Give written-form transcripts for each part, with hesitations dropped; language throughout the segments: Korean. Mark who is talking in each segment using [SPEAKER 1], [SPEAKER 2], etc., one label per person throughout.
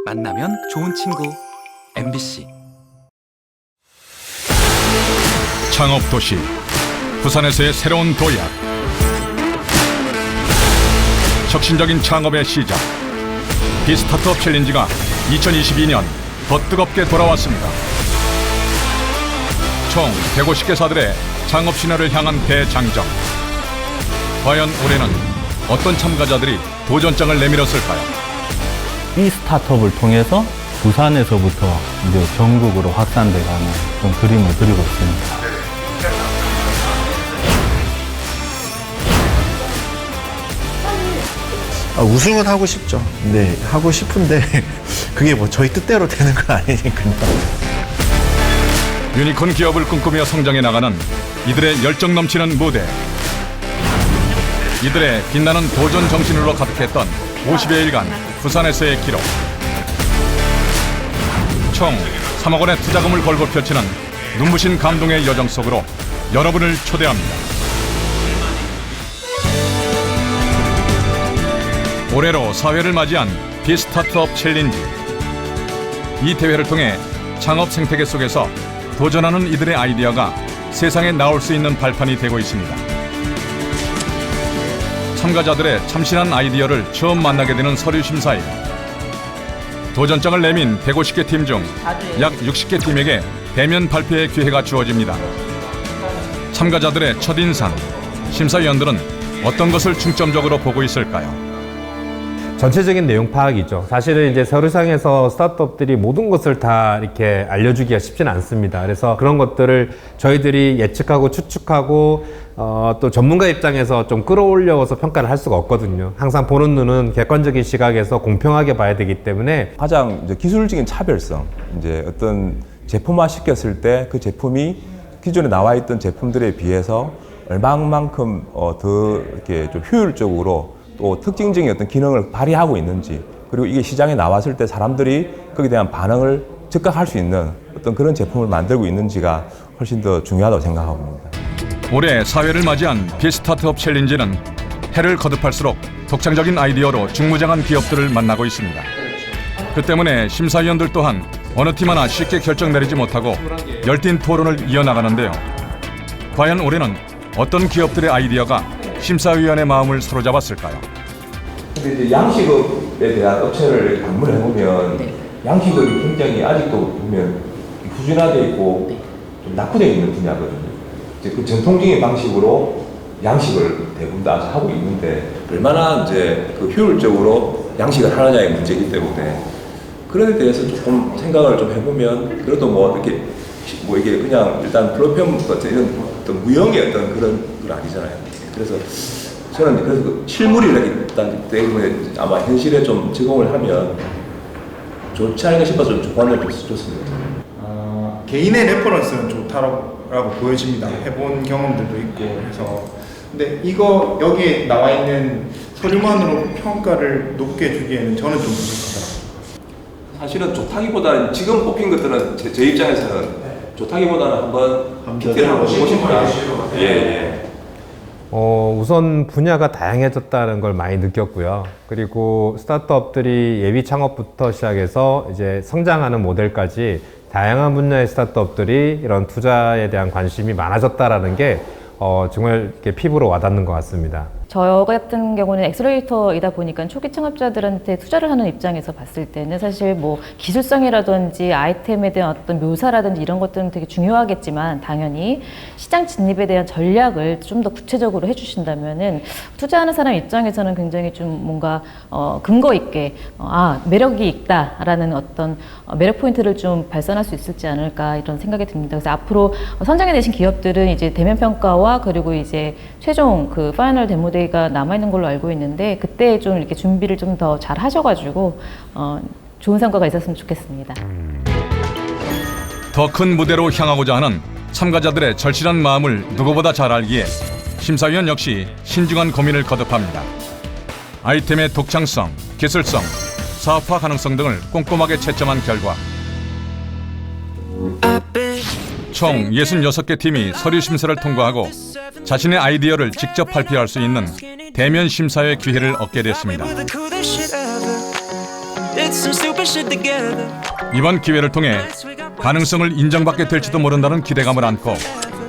[SPEAKER 1] 만나면 좋은 친구 MBC.
[SPEAKER 2] 창업도시 부산에서의 새로운 도약, 혁신적인 창업의 시작, 비스타트업 챌린지가 2022년 더 뜨겁게 돌아왔습니다. 총 150개사들의 창업 신화를 향한 대장정. 과연 올해는 어떤 참가자들이 도전장을 내밀었을까요?
[SPEAKER 3] 이 스타트업을 통해서 부산에서부터 이제 전국으로 확산돼가는 좀 그림을 그리고 있습니다.
[SPEAKER 4] 우승은 하고 싶죠. 네, 하고 싶은데 그게 뭐 저희 뜻대로 되는 건 아니니까요.
[SPEAKER 2] 유니콘 기업을 꿈꾸며 성장해 나가는 이들의 열정 넘치는 무대. 이들의 빛나는 도전 정신으로 가득했던 50여일간 부산에서의 기록. 총 3억 원의 투자금을 걸고 펼치는 눈부신 감동의 여정 속으로 여러분을 초대합니다. 올해로 4회를 맞이한 비스타트업 챌린지. 이 대회를 통해 창업 생태계 속에서 도전하는 이들의 아이디어가 세상에 나올 수 있는 발판이 되고 있습니다. 참가자들의 참신한 아이디어를 처음 만나게 되는 서류 심사일. 도전장을 내민 150개 팀 중 약 60개 팀에게 대면 발표의 기회가 주어집니다. 참가자들의 첫인상, 심사위원들은 어떤 것을 중점적으로 보고 있을까요?
[SPEAKER 5] 전체적인 내용 파악이죠. 사실은 이제 서류상에서 스타트업들이 모든 것을 다 이렇게 알려주기가 쉽지는 않습니다. 그래서 그런 것들을 저희들이 예측하고 추측하고 또 전문가 입장에서 좀 끌어올려서 평가를 할 수가 없거든요. 항상 보는 눈은 객관적인 시각에서 공평하게 봐야 되기 때문에
[SPEAKER 6] 가장 이제 기술적인 차별성, 이제 어떤 제품화 시켰을 때 그 제품이 기존에 나와 있던 제품들에 비해서 얼마만큼 더 이렇게 좀 효율적으로 또 특징적인 어떤 기능을 발휘하고 있는지, 그리고 이게 시장에 나왔을 때 사람들이 거기에 대한 반응을 즉각 할 수 있는 어떤 그런 제품을 만들고 있는지가 훨씬 더 중요하다고 생각합니다.
[SPEAKER 2] 올해 4회를 맞이한 비스타트업 챌린지는 해를 거듭할수록 독창적인 아이디어로 중무장한 기업들을 만나고 있습니다. 그 때문에 심사위원들 또한 어느 팀 하나 쉽게 결정 내리지 못하고 열띤 토론을 이어나가는데요. 과연 올해는 어떤 기업들의 아이디어가 심사위원의 마음을 사로잡았을까요?
[SPEAKER 6] 근데 이제 양식업에 대한 업체를 방문을 해보면 양식업이 굉장히 아직도 보면 후진화되어 있고 좀 낙후되어 있는 분야거든요. 이제 그 전통적인 방식으로 양식을 대부분 다 아직 하고 있는데 얼마나 이제 그 효율적으로 양식을 하느냐의 문제이기 때문에 그런 데 대해서 조금 생각을 좀 해보면 그래도 뭐 이렇게 뭐 이게 그냥 일단 플랫폼 같은 이런 어떤 무형의 어떤 그런 건 아니잖아요. 그래서 저는 그래서 그 실물이 일단 때문에 아마 현실에 좀 제공을 하면 좋지 않을까 싶어서 좀 조언을 줬습니다.
[SPEAKER 7] 개인의 레퍼런스는 좋다라고 보여집니다. 해본 경험들도 있고 해서. 근데 이거 여기에 나와 있는 서류만으로 평가를 높게 주기에는 저는 좀 부족하더라고요.
[SPEAKER 6] 사실은 좋다기보다는 지금 뽑힌 것들은 제 입장에서는 좋다기보다는 한번 디테일을 보고 싶어요. 예.
[SPEAKER 5] 우선 분야가 다양해졌다는 걸 많이 느꼈고요. 그리고 스타트업들이 예비 창업부터 시작해서 이제 성장하는 모델까지 다양한 분야의 스타트업들이 이런 투자에 대한 관심이 많아졌다라는 게 정말 이렇게 피부로 와닿는 것 같습니다.
[SPEAKER 8] 저 같은 경우는 엑셀러레이터이다 보니까 초기 창업자들한테 투자를 하는 입장에서 봤을 때는 사실 뭐 기술성이라든지 아이템에 대한 어떤 묘사라든지 이런 것들은 되게 중요하겠지만 당연히 시장 진입에 대한 전략을 좀 더 구체적으로 해주신다면은 투자하는 사람 입장에서는 굉장히 좀 뭔가 근거 있게 매력이 있다라는 어떤 매력 포인트를 좀 발산할 수 있을지 않을까 이런 생각이 듭니다. 그래서 앞으로 선정해 내신 기업들은 이제 대면 평가와 그리고 이제 최종 그 파이널 데모 데이가 남아있는 걸로 알고 있는데 그때 좀 이렇게 준비를 좀 더 잘 하셔가지고 좋은 성과가 있었으면 좋겠습니다.
[SPEAKER 2] 더 큰 무대로 향하고자 하는 참가자들의 절실한 마음을 누구보다 잘 알기에 심사위원 역시 신중한 고민을 거듭합니다. 아이템의 독창성, 기술성, 사업화 가능성 등을 꼼꼼하게 채점한 결과 총 66개 팀이 서류 심사를 통과하고 자신의 아이디어를 직접 발표할 수 있는 대면 심사의 기회를 얻게 됐습니다. 이번 기회를 통해 가능성을 인정받게 될지도 모른다는 기대감을 안고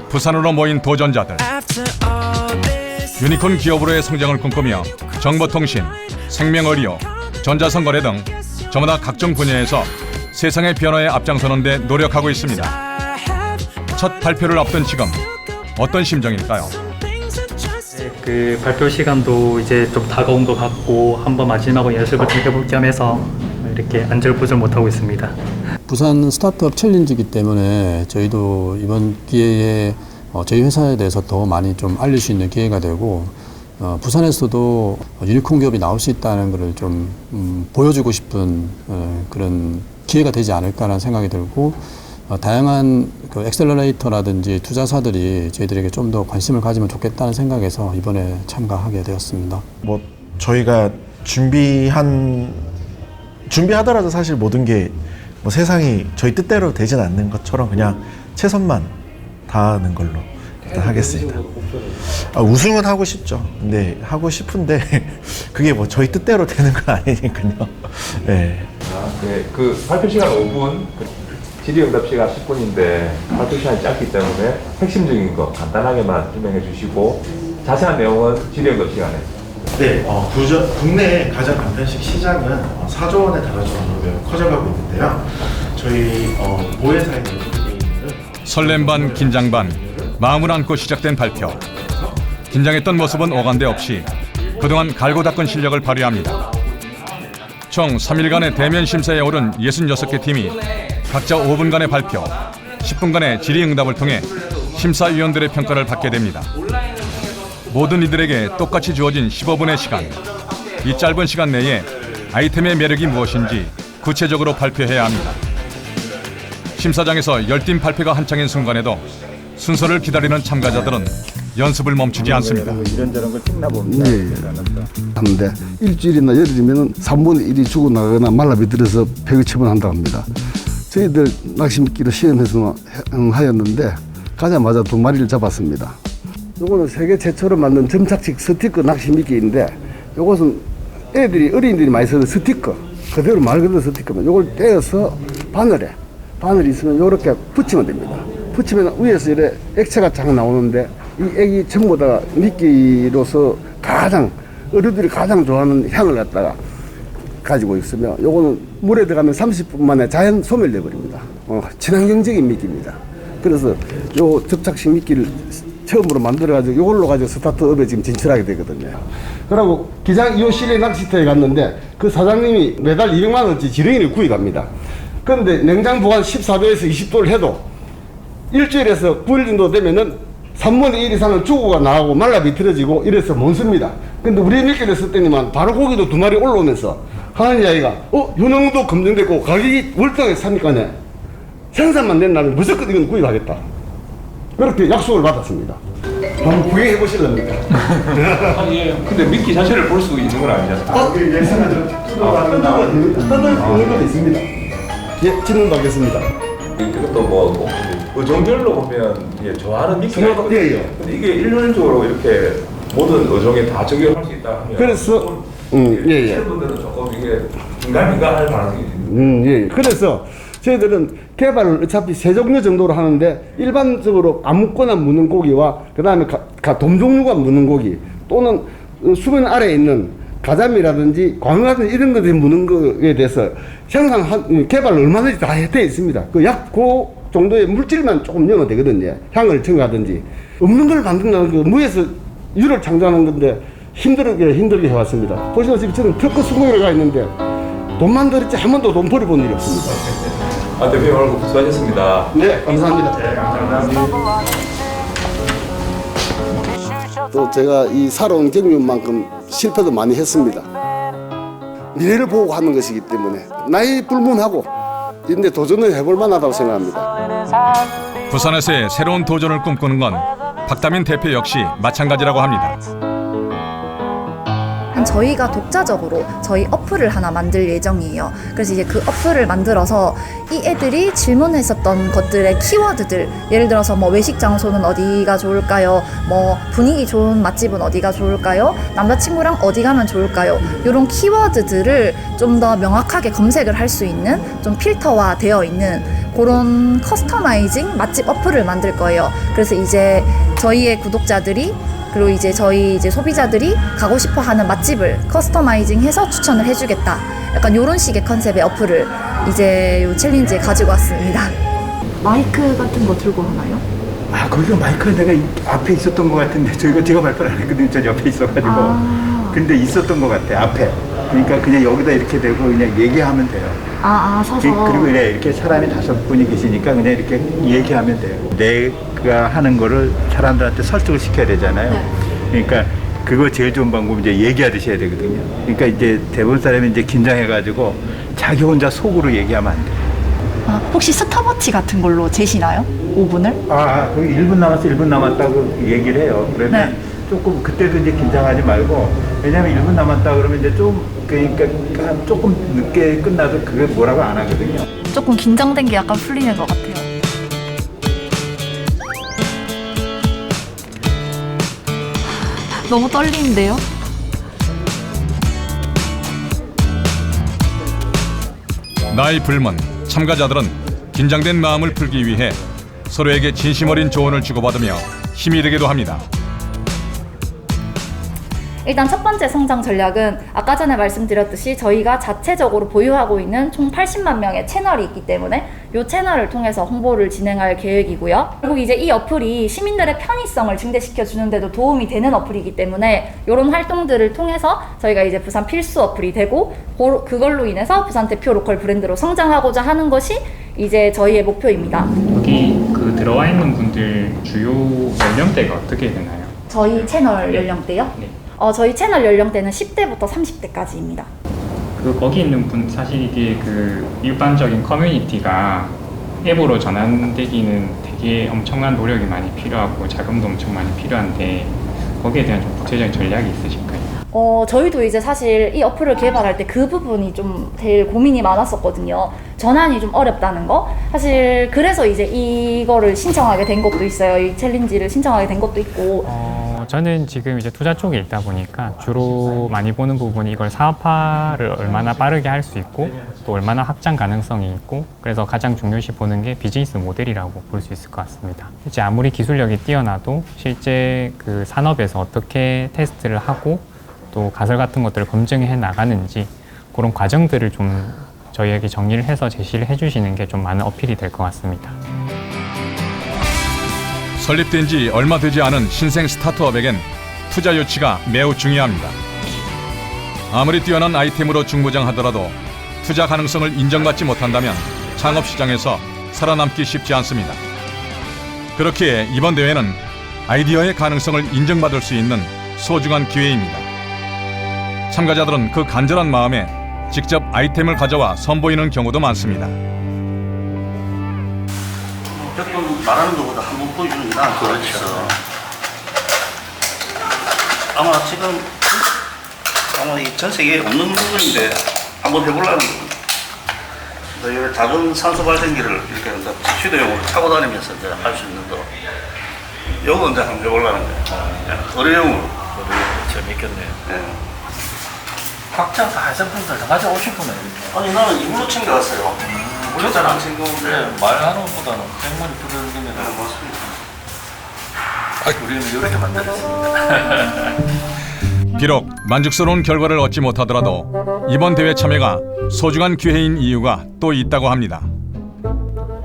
[SPEAKER 2] 부산으로 모인 도전자들. 유니콘 기업으로의 성장을 꿈꾸며 정보통신, 생명의료, 전자선거래 등 저마다 각종 분야에서 세상의 변화에 앞장서는 데 노력하고 있습니다. 첫 발표를 앞둔 지금 어떤 심정일까요?
[SPEAKER 9] 그 발표 시간도 이제 좀 다가온 것 같고 한번 마지막으로 연습을 좀 해볼 겸해서 이렇게 안절부절 못하고 있습니다.
[SPEAKER 10] 부산 스타트업 챌린지이기 때문에 저희도 이번 기회에 저희 회사에 대해서 더 많이 좀 알릴 수 있는 기회가 되고 부산에서도 유니콘 기업이 나올 수 있다는 것을 좀 보여주고 싶은 그런 기회가 되지 않을까라는 생각이 들고 다양한 그 엑셀러레이터라든지 투자사들이 저희들에게 좀 더 관심을 가지면 좋겠다는 생각에서 이번에 참가하게 되었습니다.
[SPEAKER 4] 뭐 저희가 준비하더라도 사실 모든 게 뭐 세상이 저희 뜻대로 되진 않는 것처럼 그냥 최선만 다하는 걸로 일단 하겠습니다. 우승은 하고 싶죠. 근데 하고 싶은데 그게 뭐 저희 뜻대로 되는 건 아니니까요. 네.
[SPEAKER 6] 네, 그 발표 시간 5분, 질의응답 시간 10분인데 발표 시간이 짧기 때문에 핵심적인 거 간단하게만 설명해 주시고 자세한 내용은 질의응답 시간에.
[SPEAKER 4] 네, 국내의 가장 간편식 시장은 4조 원에 달하는 정도로 커져가고 있는데요. 저희 모회사의
[SPEAKER 2] 설렘 반 긴장 반 마음을 안고 시작된 발표. 긴장했던 모습은 오간데 없이 그동안 갈고 닦은 실력을 발휘합니다. 총 3일간의 대면 심사에 오른 66개 팀이 각자 5분간의 발표, 10분간의 질의응답을 통해 심사위원들의 평가를 받게 됩니다. 모든 이들에게 똑같이 주어진 15분의 시간. 이 짧은 시간 내에 아이템의 매력이 무엇인지 구체적으로 발표해야 합니다. 심사장에서 열띤 발표가 한창인 순간에도 순서를 기다리는 참가자들은 연습을 멈추지 않습니다.
[SPEAKER 11] 이런저런 걸 찍나 봅니다. 하는데 일주일이나 열흘이면 3분의 1이 죽어나가거나 말라비틀어서 폐기 처분한다고 합니다. 저희들 낚시미끼로 시험해서 하였는데 가자마자 2마리를 잡았습니다. 이거는 세계 최초로 만든 점착식 스티커 낚시미끼인데 이것은 어린이들이 많이 쓰는 스티커, 그대로 말 그대로 스티커면 이걸 떼어서 바늘이 있으면 이렇게 붙이면 됩니다. 붙이면 위에서 이렇게 액체가 쫙 나오는데 이 액이 전부 다 미끼로서 어른들이 가장 좋아하는 향을 갖다가 가지고 있으며 요거는 물에 들어가면 30분 만에 자연 소멸돼 버립니다. 친환경적인 미끼입니다. 그래서 요 접착식 미끼를 처음으로 만들어가지고 이걸로 가지고 스타트업에 지금 진출하게 되거든요. 그리고 기장 이 실내 낚시터에 갔는데 그 사장님이 매달 200만 원어치 지렁이를 구입합니다. 그런데 냉장 보관 14도에서 20도를 해도 일주일에서 9일 정도 되면은 3분의 1 이상은 죽어가 나가고 말라 비틀어지고 이래서 못 씁니다. 근데 우리 미끼를 쓸 때니만 바로 고기도 2마리 올라오면서 하는 이야기가 효능도 검증됐고 가격이 월등하게 사니까네 생산만 된다면 무조건 이건 구입하겠다. 그렇게 약속을 받았습니다. 한번 구경해 보실랍니까?
[SPEAKER 6] 예. 근데 미끼 자체를 볼 수 있는 건 아니지 않습니까?
[SPEAKER 11] 예, 뜯어가는 것도 있습니다. 예, 질문 받겠습니다.
[SPEAKER 6] 이것도 뭐 어종별로 보면 좋아하는 미끼가 있거든요.
[SPEAKER 11] 예.
[SPEAKER 6] 근데 이게 일률적으로 이렇게 모든 어종에 다 적용할 수 있다 하면
[SPEAKER 11] 그래서
[SPEAKER 6] 분들은 조금 이게 민감할 가능성이 있습니다.
[SPEAKER 11] 예. 그래서 저희들은 개발을 어차피 3종류 정도로 하는데 일반적으로 아무거나 무는 고기와 그 다음에 돔 종류가 무는 고기 또는 수면 아래에 있는 가자미라든지 광어라든지 이런 것들이 무는 거에 대해서 개발을 얼마든지 다 되어 있습니다. 그 정도의 물질만 조금 넣으면 되거든요. 향을 첨가하든지. 없는 걸 만든다는 그 무에서 유를 창조하는 건데 힘들게 해왔습니다. 보시다시피 저는 특허 수공회를 가 있는데 돈만 들었지 한 번도 돈 벌어본 일이 없습니다.
[SPEAKER 6] 대표님 오늘 수고하셨습니다.
[SPEAKER 11] 네, 감사합니다. 네, 감사합니다. 또 제가 이 살아온 경륜만큼 실패도 많이 했습니다. 미래를 보고 하는 것이기 때문에 나이 불문하고 근데 도전을 해볼 만하다고 생각합니다.
[SPEAKER 2] 부산에서의 새로운 도전을 꿈꾸는 건 박다민 대표 역시 마찬가지라고 합니다.
[SPEAKER 12] 한 저희가 독자적으로 저희 어플을 하나 만들 예정이에요. 그래서 이제 그 어플을 만들어서 이 애들이 질문했었던 것들의 키워드들, 예를 들어서 뭐 외식 장소는 어디가 좋을까요? 뭐 분위기 좋은 맛집은 어디가 좋을까요? 남자친구랑 어디 가면 좋을까요? 이런 키워드들을 좀 더 명확하게 검색을 할 수 있는 좀 필터화 되어 있는 그런 커스터마이징 맛집 어플을 만들 거예요. 그래서 이제 저희의 구독자들이 그리고 이제 저희 이제 소비자들이 가고 싶어 하는 맛집을 커스터마이징 해서 추천을 해주겠다. 약간 이런 식의 컨셉의 어플을 이제 요 챌린지에 가지고 왔습니다. 마이크 같은 거 들고 하나요?
[SPEAKER 13] 아, 거기가 마이크가 내가 앞에 있었던 것 같은데 제가 발표를 안 했거든요. 저 옆에 있어가지고. 근데 있었던 것 같아, 앞에. 그러니까 그냥 여기다 이렇게 대고 그냥 얘기하면 돼요.
[SPEAKER 12] 서서.
[SPEAKER 13] 그리고 그냥 이렇게 사람이 5분이 계시니까 그냥 이렇게 얘기하면 돼요. 내가 하는 거를 사람들한테 설득을 시켜야 되잖아요. 네. 그러니까 그거 제일 좋은 방법은 이제 얘기하듯이 해야 되거든요. 그러니까 이제 대부분 사람이 이제 긴장해가지고 자기 혼자 속으로 얘기하면 안 돼요.
[SPEAKER 12] 혹시 스탑워치 같은 걸로 재시나요? 5분을?
[SPEAKER 13] 거기 1분 남았어, 1분 남았다고 얘기를 해요. 그러면 조금 그때도 이제 긴장하지 말고, 왜냐면 1분 남았다 그러면 이제 그러니까 조금 늦게 끝나도 그게 뭐라고 안 하거든요.
[SPEAKER 12] 조금 긴장된 게 약간 풀리는 것 같아요. 너무 떨리는데요?
[SPEAKER 2] 나의 불문, 참가자들은 긴장된 마음을 풀기 위해 서로에게 진심 어린 조언을 주고받으며 힘이 되기도 합니다.
[SPEAKER 12] 일단 첫 번째 성장 전략은 아까 전에 말씀드렸듯이 저희가 자체적으로 보유하고 있는 총 80만 명의 채널이 있기 때문에 이 채널을 통해서 홍보를 진행할 계획이고요. 그리고 이제 이 어플이 시민들의 편의성을 증대시켜 주는데도 도움이 되는 어플이기 때문에 이런 활동들을 통해서 저희가 이제 부산 필수 어플이 되고 그걸로 인해서 부산 대표 로컬 브랜드로 성장하고자 하는 것이 이제 저희의 목표입니다.
[SPEAKER 9] 여기 그 들어와 있는 분들 주요 연령대가 어떻게 되나요?
[SPEAKER 12] 저희 채널 연령대요?
[SPEAKER 9] 네.
[SPEAKER 12] 저희 채널 연령대는 10대부터 30대까지입니다.
[SPEAKER 9] 거기 있는 분 사실 이게 그 일반적인 커뮤니티가 앱으로 전환되기는 되게 엄청난 노력이 많이 필요하고 자금도 엄청 많이 필요한데 거기에 대한 좀 구체적인 전략이 있으실까요?
[SPEAKER 12] 저희도 이제 사실 이 어플을 개발할 때 그 부분이 좀 제일 고민이 많았었거든요. 전환이 좀 어렵다는 거. 사실 그래서 이제 이거를 신청하게 된 것도 있어요. 이 챌린지를 신청하게 된 것도 있고.
[SPEAKER 9] 저는 지금 이제 투자 쪽에 있다 보니까 주로 많이 보는 부분이 이걸 사업화를 얼마나 빠르게 할 수 있고 또 얼마나 확장 가능성이 있고, 그래서 가장 중요시 보는 게 비즈니스 모델이라고 볼 수 있을 것 같습니다. 실제 아무리 기술력이 뛰어나도 실제 그 산업에서 어떻게 테스트를 하고 또 가설 같은 것들을 검증해 나가는지 그런 과정들을 좀 저희에게 정리를 해서 제시를 해주시는 게 좀 많은 어필이 될 것 같습니다.
[SPEAKER 2] 설립된 지 얼마 되지 않은 신생 스타트업에겐 투자 유치가 매우 중요합니다. 아무리 뛰어난 아이템으로 중무장하더라도 투자 가능성을 인정받지 못한다면 창업시장에서 살아남기 쉽지 않습니다. 그렇기에 이번 대회는 아이디어의 가능성을 인정받을 수 있는 소중한 기회입니다. 참가자들은 그 간절한 마음에 직접 아이템을 가져와 선보이는 경우도 많습니다.
[SPEAKER 14] 100번 말하는 것보다 한 번 보여주는 게 나을 것 같아서 아마 지금 이 전 세계에 없는 부분인데 한번 해보려는 겁니다. 작은 산소 발생기를 이렇게 휴대용으로 타고 다니면서 이제 할 수 있는 거 요거 이제 한번 해보려는 거예요. 의료용으로.
[SPEAKER 15] 재밌겠네요.
[SPEAKER 14] 네.
[SPEAKER 15] 각자 할생분들 다 가져오실 거네요.
[SPEAKER 14] 아니 나는 이불로 챙겨왔어요.
[SPEAKER 15] 원래
[SPEAKER 14] 잘안 챙겨오는데
[SPEAKER 15] 말하는 것보다는 생문이 부르는 게 맞습니다. 우리는 이렇게 만들었습니다.
[SPEAKER 2] 비록 만족스러운 결과를 얻지 못하더라도 이번 대회 참여가 소중한 기회인 이유가 또 있다고 합니다.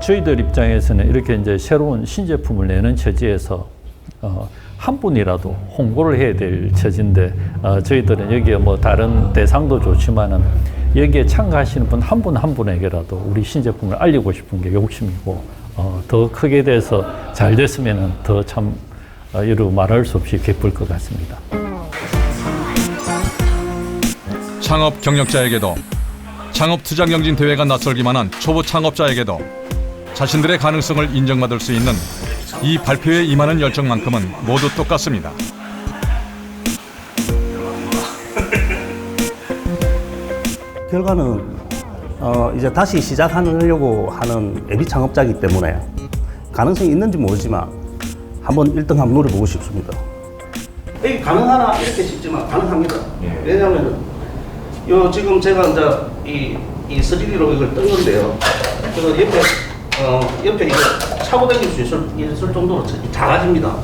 [SPEAKER 3] 저희들 입장에서는 이렇게 이제 새로운 신제품을 내는 처지에서 한 분이라도 홍보를 해야 될 처지인데 저희들은 여기에 뭐 다른 대상도 좋지만은 여기에 참가하시는 분 한 분 한 분에게라도 우리 신제품을 알리고 싶은 게 욕심이고 더 크게 돼서 잘 됐으면은 더 참 이루 말할 수 없이 기쁠 것 같습니다.
[SPEAKER 2] 창업 경력자에게도 창업 투자 경진 대회가 낯설기만 한 초보 창업자에게도 자신들의 가능성을 인정받을 수 있는 이 발표에 임하는 열정만큼은 모두 똑같습니다.
[SPEAKER 16] 결과는 이제 다시 시작하려고 하는 앱이 창업자이기 때문에 가능성이 있는지 모르지만 한번 1등 한번 노려보고 싶습니다.
[SPEAKER 14] 이게 가능하나 이렇게 싶지만 가능합니다. 왜냐하면 요 지금 제가 이제 이 3D로 이걸 뜬 건데요. 그 옆에 이거 차고 당길 수 있을 정도로 작아집니다.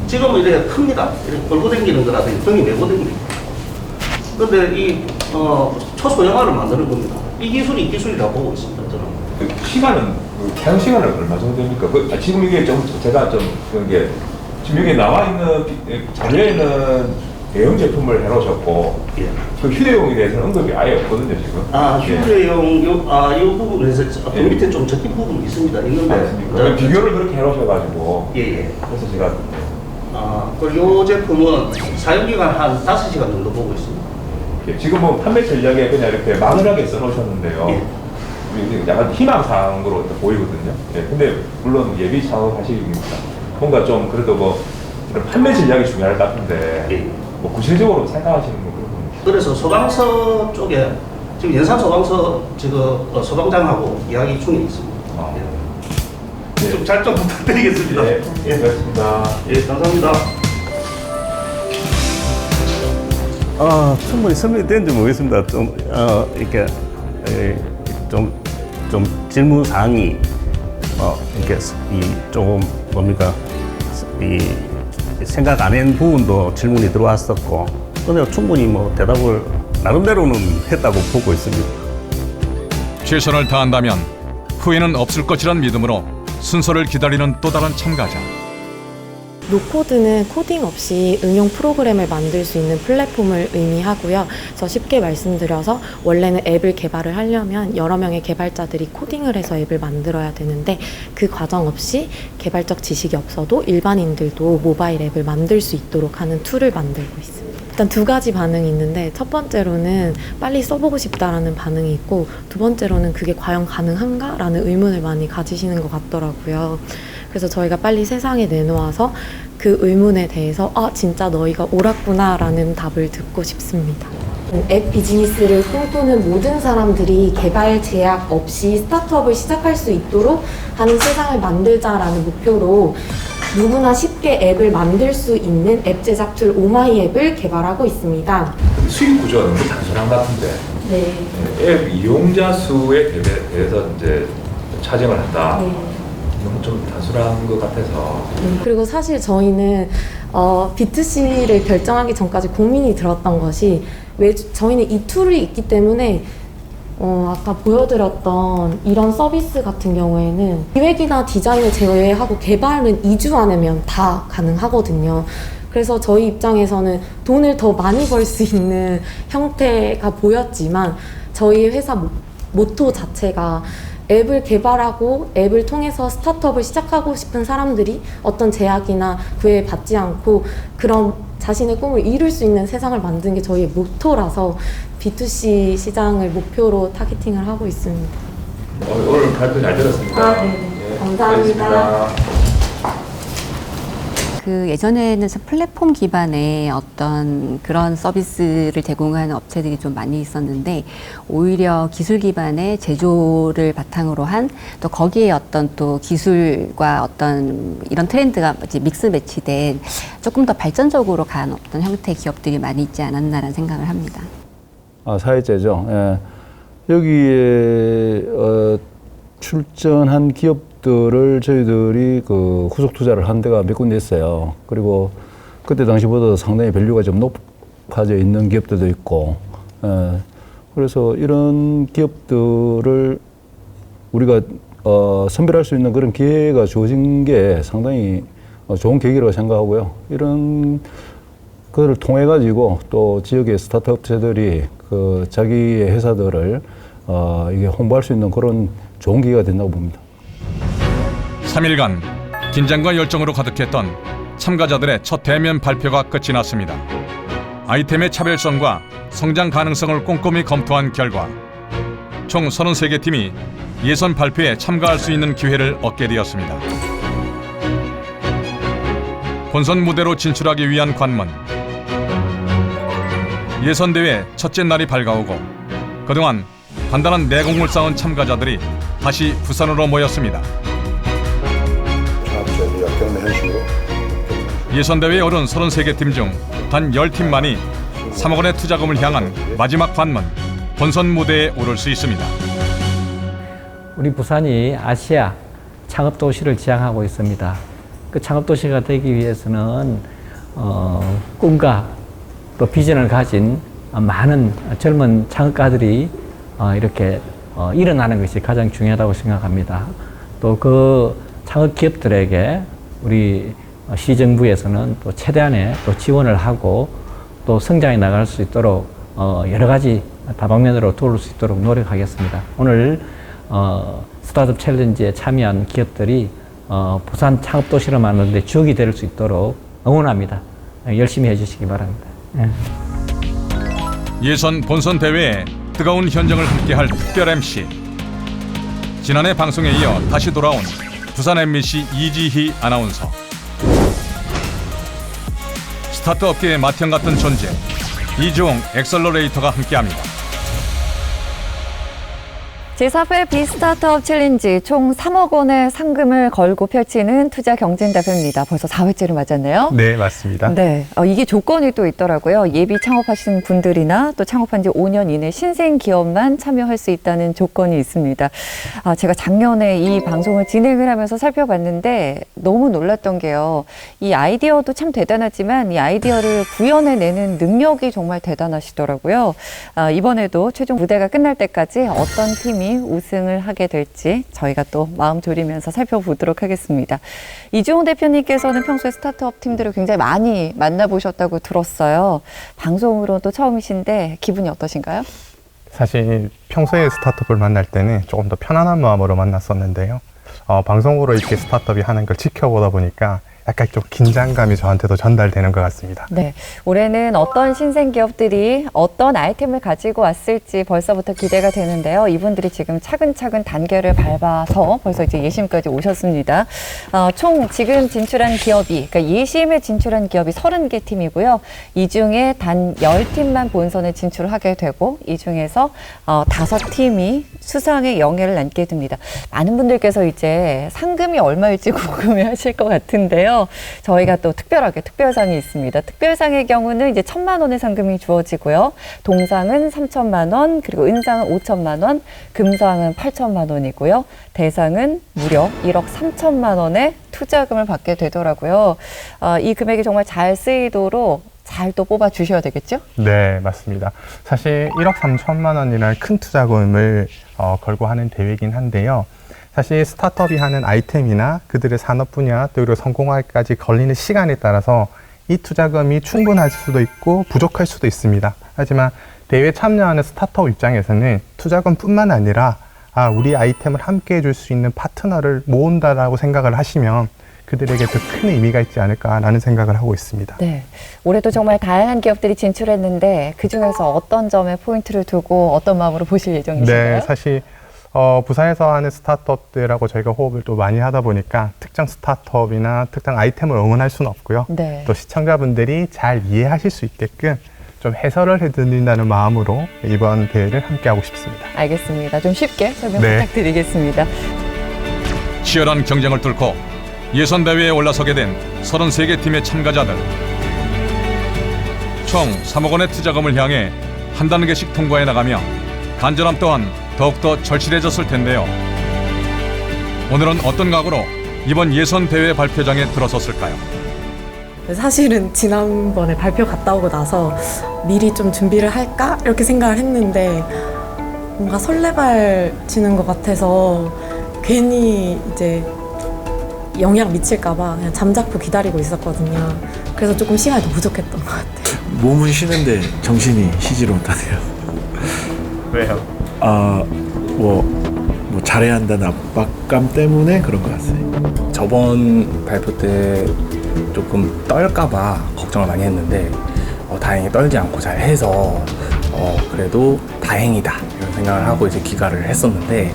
[SPEAKER 14] 지금은 이렇게 큽니다. 이렇게 걸고 당기는 거라든지 등이 메고 당깁니다. 그런데 이 초소형화를 만드는 겁니다. 이 기술이 기술이라고 보고 있습니다. 저는.
[SPEAKER 6] 그 시간은 사용 시간은 얼마 정도 됩니까? 지금 이게 좀 제가 좀 그런 게 지금 여기 나와 있는 자료에는 대형 제품을 해놓으셨고 그 휴대용에 대해서는 언급이 아예 없거든요 지금.
[SPEAKER 14] 휴대용 이 부분에서 그 밑에 좀 적힌 부분이 있습니다. 있는데
[SPEAKER 6] 비교를 그렇게 해놓으셔가지고.
[SPEAKER 14] 그래서
[SPEAKER 6] 제가.
[SPEAKER 14] 그리고 이 제품은 사용기간 한 5시간 정도 보고 있습니다.
[SPEAKER 6] 지금 뭐 판매 전략에 그냥 이렇게 마늘하게 써놓으셨는데요. 약간 희망사항으로 보이거든요. 근데 물론 예비 사업하시니까 뭔가 좀 그래도 뭐 이런 판매 전략이 중요할 것 같은데 뭐 구체적으로 생각하시는 거
[SPEAKER 14] 그래서 소방서 쪽에 지금 연산 소방서 지금 소방장하고 이야기 중에 있습니다. 좀 잘 좀 부탁드리겠습니다.
[SPEAKER 6] 고맙습니다.
[SPEAKER 14] 감사합니다.
[SPEAKER 16] 충분히 설명이 되는지 모르겠습니다. 좀 이렇게 좀 질문 사항이 이렇게 조금 뭡니까 생각 안 한 부분도 질문이 들어왔었고, 근데 충분히 뭐 대답을 나름대로는 했다고 보고 있습니다.
[SPEAKER 2] 최선을 다한다면 후회는 없을 것이란 믿음으로 순서를 기다리는 또 다른 참가자.
[SPEAKER 17] 노코드는 코딩 없이 응용 프로그램을 만들 수 있는 플랫폼을 의미하고요. 그래서 쉽게 말씀드려서 원래는 앱을 개발을 하려면 여러 명의 개발자들이 코딩을 해서 앱을 만들어야 되는데 그 과정 없이 개발적 지식이 없어도 일반인들도 모바일 앱을 만들 수 있도록 하는 툴을 만들고 있습니다. 일단 두 가지 반응이 있는데 첫 번째로는 빨리 써보고 싶다라는 반응이 있고 두 번째로는 그게 과연 가능한가? 라는 의문을 많이 가지시는 것 같더라고요. 그래서 저희가 빨리 세상에 내놓아서 그 의문에 대해서 진짜 너희가 옳았구나 라는 답을 듣고 싶습니다. 앱 비즈니스를 꿈꾸는 모든 사람들이 개발 제약 없이 스타트업을 시작할 수 있도록 하는 세상을 만들자라는 목표로 누구나 쉽게 앱을 만들 수 있는 앱 제작 툴 오마이앱을 개발하고 있습니다.
[SPEAKER 6] 수익 구조가 너무 단순한 것 같은데 앱 이용자 수에 대해서 이제 차징을 한다. 너무 좀 단순한 것 같아서.
[SPEAKER 17] 그리고 사실 저희는 B2C를 결정하기 전까지 고민이 들었던 것이 저희는 이 툴이 있기 때문에 아까 보여드렸던 이런 서비스 같은 경우에는 기획이나 디자인을 제외하고 개발은 2주 안에면 다 가능하거든요. 그래서 저희 입장에서는 돈을 더 많이 벌 수 있는 형태가 보였지만 저희 회사 모토 자체가 앱을 개발하고 앱을 통해서 스타트업을 시작하고 싶은 사람들이 어떤 제약이나 구애에 받지 않고 그런 자신의 꿈을 이룰 수 있는 세상을 만드는 게 저희의 모토라서 B2C 시장을 목표로 타겟팅을 하고 있습니다.
[SPEAKER 6] 오늘 발표 잘 들었습니다.
[SPEAKER 17] 네. 감사합니다.
[SPEAKER 18] 그 예전에는 플랫폼 기반의 어떤 그런 서비스를 제공하는 업체들이 좀 많이 있었는데 오히려 기술 기반의 제조를 바탕으로 한 또 거기에 어떤 또 기술과 어떤 이런 트렌드가 이제 믹스 매치된 조금 더 발전적으로 간 어떤 형태의 기업들이 많이 있지 않았나라는 생각을 합니다.
[SPEAKER 19] 사회제죠. 여기에 출전한 기업들을 저희들이 그 후속 투자를 한 데가 몇 군데 있어요. 그리고 그때 당시보다 상당히 밸류가 좀 높아져 있는 기업들도 있고, 그래서 이런 기업들을 우리가 선별할 수 있는 그런 기회가 주어진 게 상당히 좋은 계기라고 생각하고요. 이런 그걸 통해 가지고 또 지역의 스타트업 업체들이 그 자기의 회사들을 이게 홍보할 수 있는 그런 좋은 기회가 된다고 봅니다.
[SPEAKER 2] 3일간 긴장과 열정으로 가득했던 참가자들의 첫 대면 발표가 끝이 났습니다. 아이템의 차별성과 성장 가능성을 꼼꼼히 검토한 결과 총 33개 팀이 예선 발표에 참가할 수 있는 기회를 얻게 되었습니다. 본선 무대로 진출하기 위한 관문. 예선대회 첫째 날이 밝아오고 그동안 단단한 내공을 쌓은 참가자들이 다시 부산으로 모였습니다. 예선대회에 오른 33개 팀 중 단 10팀만이 3억 원의 투자금을 향한 마지막 관문, 본선 무대에 오를 수 있습니다.
[SPEAKER 20] 우리 부산이 아시아 창업도시를 지향하고 있습니다. 그 창업도시가 되기 위해서는 꿈과 또 비전을 가진 많은 젊은 창업가들이 이렇게 일어나는 것이 가장 중요하다고 생각합니다. 또 그 창업 기업들에게 우리 시정부에서는 또 최대한의 또 지원을 하고 또 성장해 나갈 수 있도록 여러 가지 다방면으로 도울 수 있도록 노력하겠습니다. 오늘 스타트업 챌린지에 참여한 기업들이 부산 창업도시를 만드는 데 주역이 될 수 있도록 응원합니다. 열심히 해주시기 바랍니다.
[SPEAKER 2] 예선 본선 대회에 뜨거운 현장을 함께할 특별 MC. 지난해 방송에 이어 다시 돌아온 부산 MBC 이지희 아나운서. 스타트 업계의 맏형 같은 존재 이주홍 엑셀러레이터가 함께합니다.
[SPEAKER 21] 제4회 비스타트업 챌린지 총 3억 원의 상금을 걸고 펼치는 투자 경쟁 대회입니다. 벌써 4회째를 맞았네요.
[SPEAKER 22] 네, 맞습니다.
[SPEAKER 21] 네, 이게 조건이 또 있더라고요. 예비 창업하시는 분들이나 또 창업한 지 5년 이내 신생 기업만 참여할 수 있다는 조건이 있습니다. 제가 작년에 이 방송을 진행을 하면서 살펴봤는데 너무 놀랐던 게요. 이 아이디어도 참 대단하지만 이 아이디어를 구현해내는 능력이 정말 대단하시더라고요. 이번에도 최종 무대가 끝날 때까지 어떤 팀이 우승을 하게 될지 저희가 또 마음 졸이면서 살펴보도록 하겠습니다. 이주홍 대표님께서는 평소에 스타트업 팀들을 굉장히 많이 만나보셨다고 들었어요. 방송으로도 처음이신데 기분이 어떠신가요?
[SPEAKER 22] 사실 평소에 스타트업을 만날 때는 조금 더 편안한 마음으로 만났었는데요. 방송으로 이렇게 스타트업이 하는 걸 지켜보다 보니까 약간 좀 긴장감이 저한테도 전달되는 것 같습니다.
[SPEAKER 21] 네, 올해는 어떤 신생 기업들이 어떤 아이템을 가지고 왔을지 벌써부터 기대가 되는데요. 이분들이 지금 차근차근 단계를 밟아서 벌써 이제 예심까지 오셨습니다. 총 지금 진출한 기업이, 그러니까 예심에 진출한 기업이 30개 팀이고요. 이 중에 단 10팀만 본선에 진출하게 되고 이 중에서 5팀이 수상의 영예를 남게 됩니다. 많은 분들께서 이제 상금이 얼마일지 궁금해하실 것 같은데요. 저희가 또 특별하게 특별상이 있습니다. 특별상의 경우는 이제 1,000만 원의 상금이 주어지고요. 동상은 3,000만 원, 그리고 은상은 5,000만 원, 금상은 8,000만 원이고요. 대상은 무려 1억 3천만 원의 투자금을 받게 되더라고요. 이 금액이 정말 잘 쓰이도록 잘 또 뽑아 주셔야 되겠죠?
[SPEAKER 22] 네, 맞습니다. 사실 1억 3천만 원이라는 큰 투자금을 걸고 하는 대회이긴 한데요. 사실 스타트업이 하는 아이템이나 그들의 산업 분야 또 그리고 성공하기까지 걸리는 시간에 따라서 이 투자금이 충분할 수도 있고 부족할 수도 있습니다. 하지만 대회에 참여하는 스타트업 입장에서는 투자금뿐만 아니라 우리 아이템을 함께 해줄 수 있는 파트너를 모은다라고 생각을 하시면 그들에게 더 큰 의미가 있지 않을까라는 생각을 하고 있습니다.
[SPEAKER 21] 네, 올해도 정말 다양한 기업들이 진출했는데 그중에서 어떤 점에 포인트를 두고 어떤 마음으로 보실 예정이신가요?
[SPEAKER 22] 네, 사실 부산에서 하는 스타트업들하고 저희가 호흡을 또 많이 하다 보니까 특정 스타트업이나 특정 아이템을 응원할 수는 없고요.
[SPEAKER 21] 네.
[SPEAKER 22] 또 시청자분들이 잘 이해하실 수 있게끔 좀 해설을 해드린다는 마음으로 이번 대회를 함께하고 싶습니다.
[SPEAKER 21] 알겠습니다. 좀 쉽게 설명
[SPEAKER 22] 네.
[SPEAKER 21] 부탁드리겠습니다.
[SPEAKER 2] 치열한 경쟁을 뚫고 예선대회에 올라서게 된 33개 팀의 참가자들. 총 3억 원의 투자금을 향해 한 단계씩 통과해 나가며 간절함 또한 더욱더 절실해졌을 텐데요. 오늘은 어떤 각오로 이번 예선대회 발표장에 들어섰을까요?
[SPEAKER 17] 사실은 지난번에 발표 갔다 오고 나서 미리 좀 준비를 할까? 이렇게 생각을 했는데 뭔가 설레발치는 것 같아서 괜히 이제 영향 미칠까봐 그냥 잠자코 기다리고 있었거든요. 그래서 조금 시간이 더 부족했던 것 같아요.
[SPEAKER 4] 몸은 쉬는데 정신이 쉬지를 못하네요.
[SPEAKER 22] 왜요?
[SPEAKER 4] 뭐 잘해야 한다는 압박감 때문에 그런 것 같아요.
[SPEAKER 23] 저번 발표 때 조금 떨까봐 걱정을 많이 했는데 다행히 떨지 않고 잘 해서 그래도 다행이다 이런 생각을 하고 이제 기가를 했었는데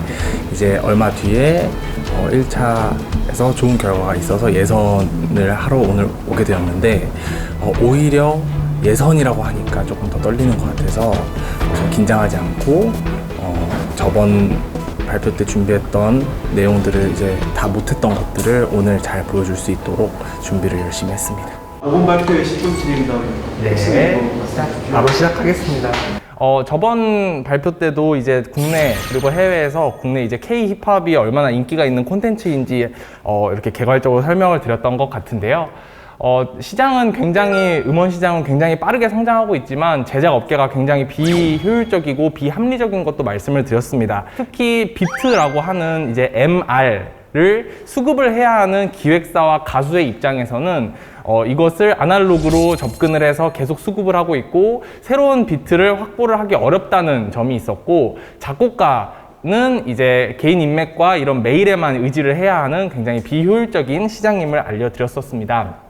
[SPEAKER 23] 이제 얼마 뒤에 1차에서 좋은 결과가 있어서 예선을 하러 오늘 오게 되었는데 오히려 예선이라고 하니까 조금 더 떨리는 것 같아서 좀 긴장하지 않고 저번 발표 때 준비했던 내용들을 이제 다 못했던 것들을 오늘 잘 보여줄 수 있도록 준비를 열심히 했습니다.
[SPEAKER 1] 이번 발표의 10분 진행이다.
[SPEAKER 23] 네, 바로 시작하겠습니다. 저번 발표 때도 이제 국내 그리고 해외에서 국내 이제 K 힙합이 얼마나 인기가 있는 콘텐츠인지 이렇게 개괄적으로 설명을 드렸던 것 같은데요. 시장은 굉장히 음원 시장은 굉장히 빠르게 성장하고 있지만 제작 업계가 굉장히 비효율적이고 비합리적인 것도 말씀을 드렸습니다. 특히 비트라고 하는 이제 MR을 수급을 해야 하는 기획사와 가수의 입장에서는 이것을 아날로그로 접근을 해서 계속 수급을 하고 있고 새로운 비트를 확보를 하기 어렵다는 점이 있었고 작곡가는 이제 개인 인맥과 이런 메일에만 의지를 해야 하는 굉장히 비효율적인 시장임을 알려드렸었습니다.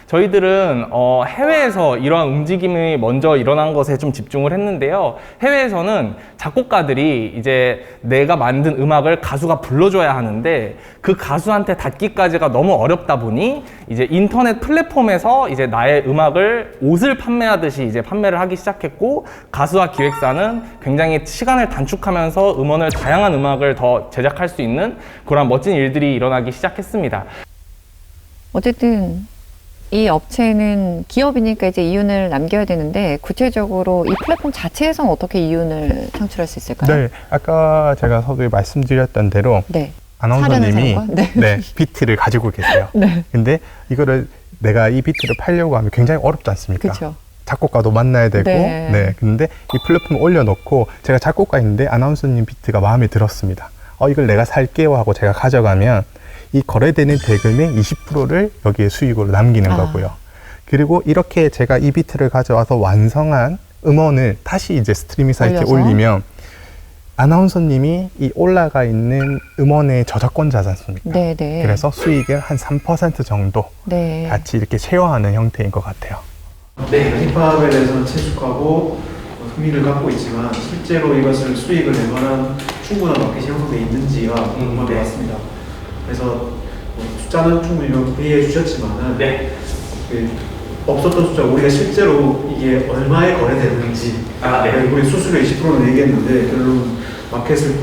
[SPEAKER 23] 저희들은 해외에서 이러한 움직임이 먼저 일어난 것에 좀 집중을 했는데요. 해외에서는 작곡가들이 이제 내가 만든 음악을 가수가 불러줘야 하는데 그 가수한테 닿기까지가 너무 어렵다 보니 이제 인터넷 플랫폼에서 이제 나의 음악을 옷을 판매하듯이 이제 판매를 하기 시작했고 가수와 기획사는 굉장히 시간을 단축하면서 음원을 다양한 음악을 더 제작할 수 있는 그런 멋진 일들이 일어나기 시작했습니다.
[SPEAKER 21] 어쨌든 이 업체는 기업이니까 이제 이윤을 남겨야 되는데 구체적으로 이 플랫폼 자체에서는 어떻게 이윤을 창출할 수 있을까요?
[SPEAKER 22] 네, 아까 제가 서두에 말씀드렸던 대로
[SPEAKER 21] 네.
[SPEAKER 22] 아나운서님이
[SPEAKER 21] 네.
[SPEAKER 22] 비트를 가지고 계세요.
[SPEAKER 21] 네.
[SPEAKER 22] 근데 이거를 내가 이 비트를 팔려고 하면 굉장히 어렵지 않습니까?
[SPEAKER 21] 그렇죠.
[SPEAKER 22] 작곡가도 만나야 되고,
[SPEAKER 21] 네.
[SPEAKER 22] 근데 이 플랫폼 올려놓고 제가 작곡가인데 아나운서님 비트가 마음에 들었습니다. 이걸 내가 살게요 하고 제가 가져가면 이 거래되는 대금의 20%를 여기에 수익으로 남기는 거고요. 그리고 이렇게 제가 이 비트를 가져와서 완성한 음원을 다시 이제 스트리밍 사이트에 올리면 아나운서님이 이 올라가 있는 음원의 저작권자지 않습니까?
[SPEAKER 21] 네네.
[SPEAKER 22] 그래서 수익을 한 3% 정도
[SPEAKER 21] 네.
[SPEAKER 22] 같이 이렇게 쉐어하는 형태인 것 같아요.
[SPEAKER 1] 네, 힙합에 대해서는 친숙하고 흥미를 갖고 있지만 실제로 이것을 수익을 낼 만한 충분한 마켓이 형성되어 있는지가 궁금한 것 같습니다. 그래서 숫자는 충분히 회의해 주셨지만은 없었던 숫자 우리가 실제로 이게 얼마에 거래되는지 우리 수수료 20%는 얘기했는데 결론 마켓을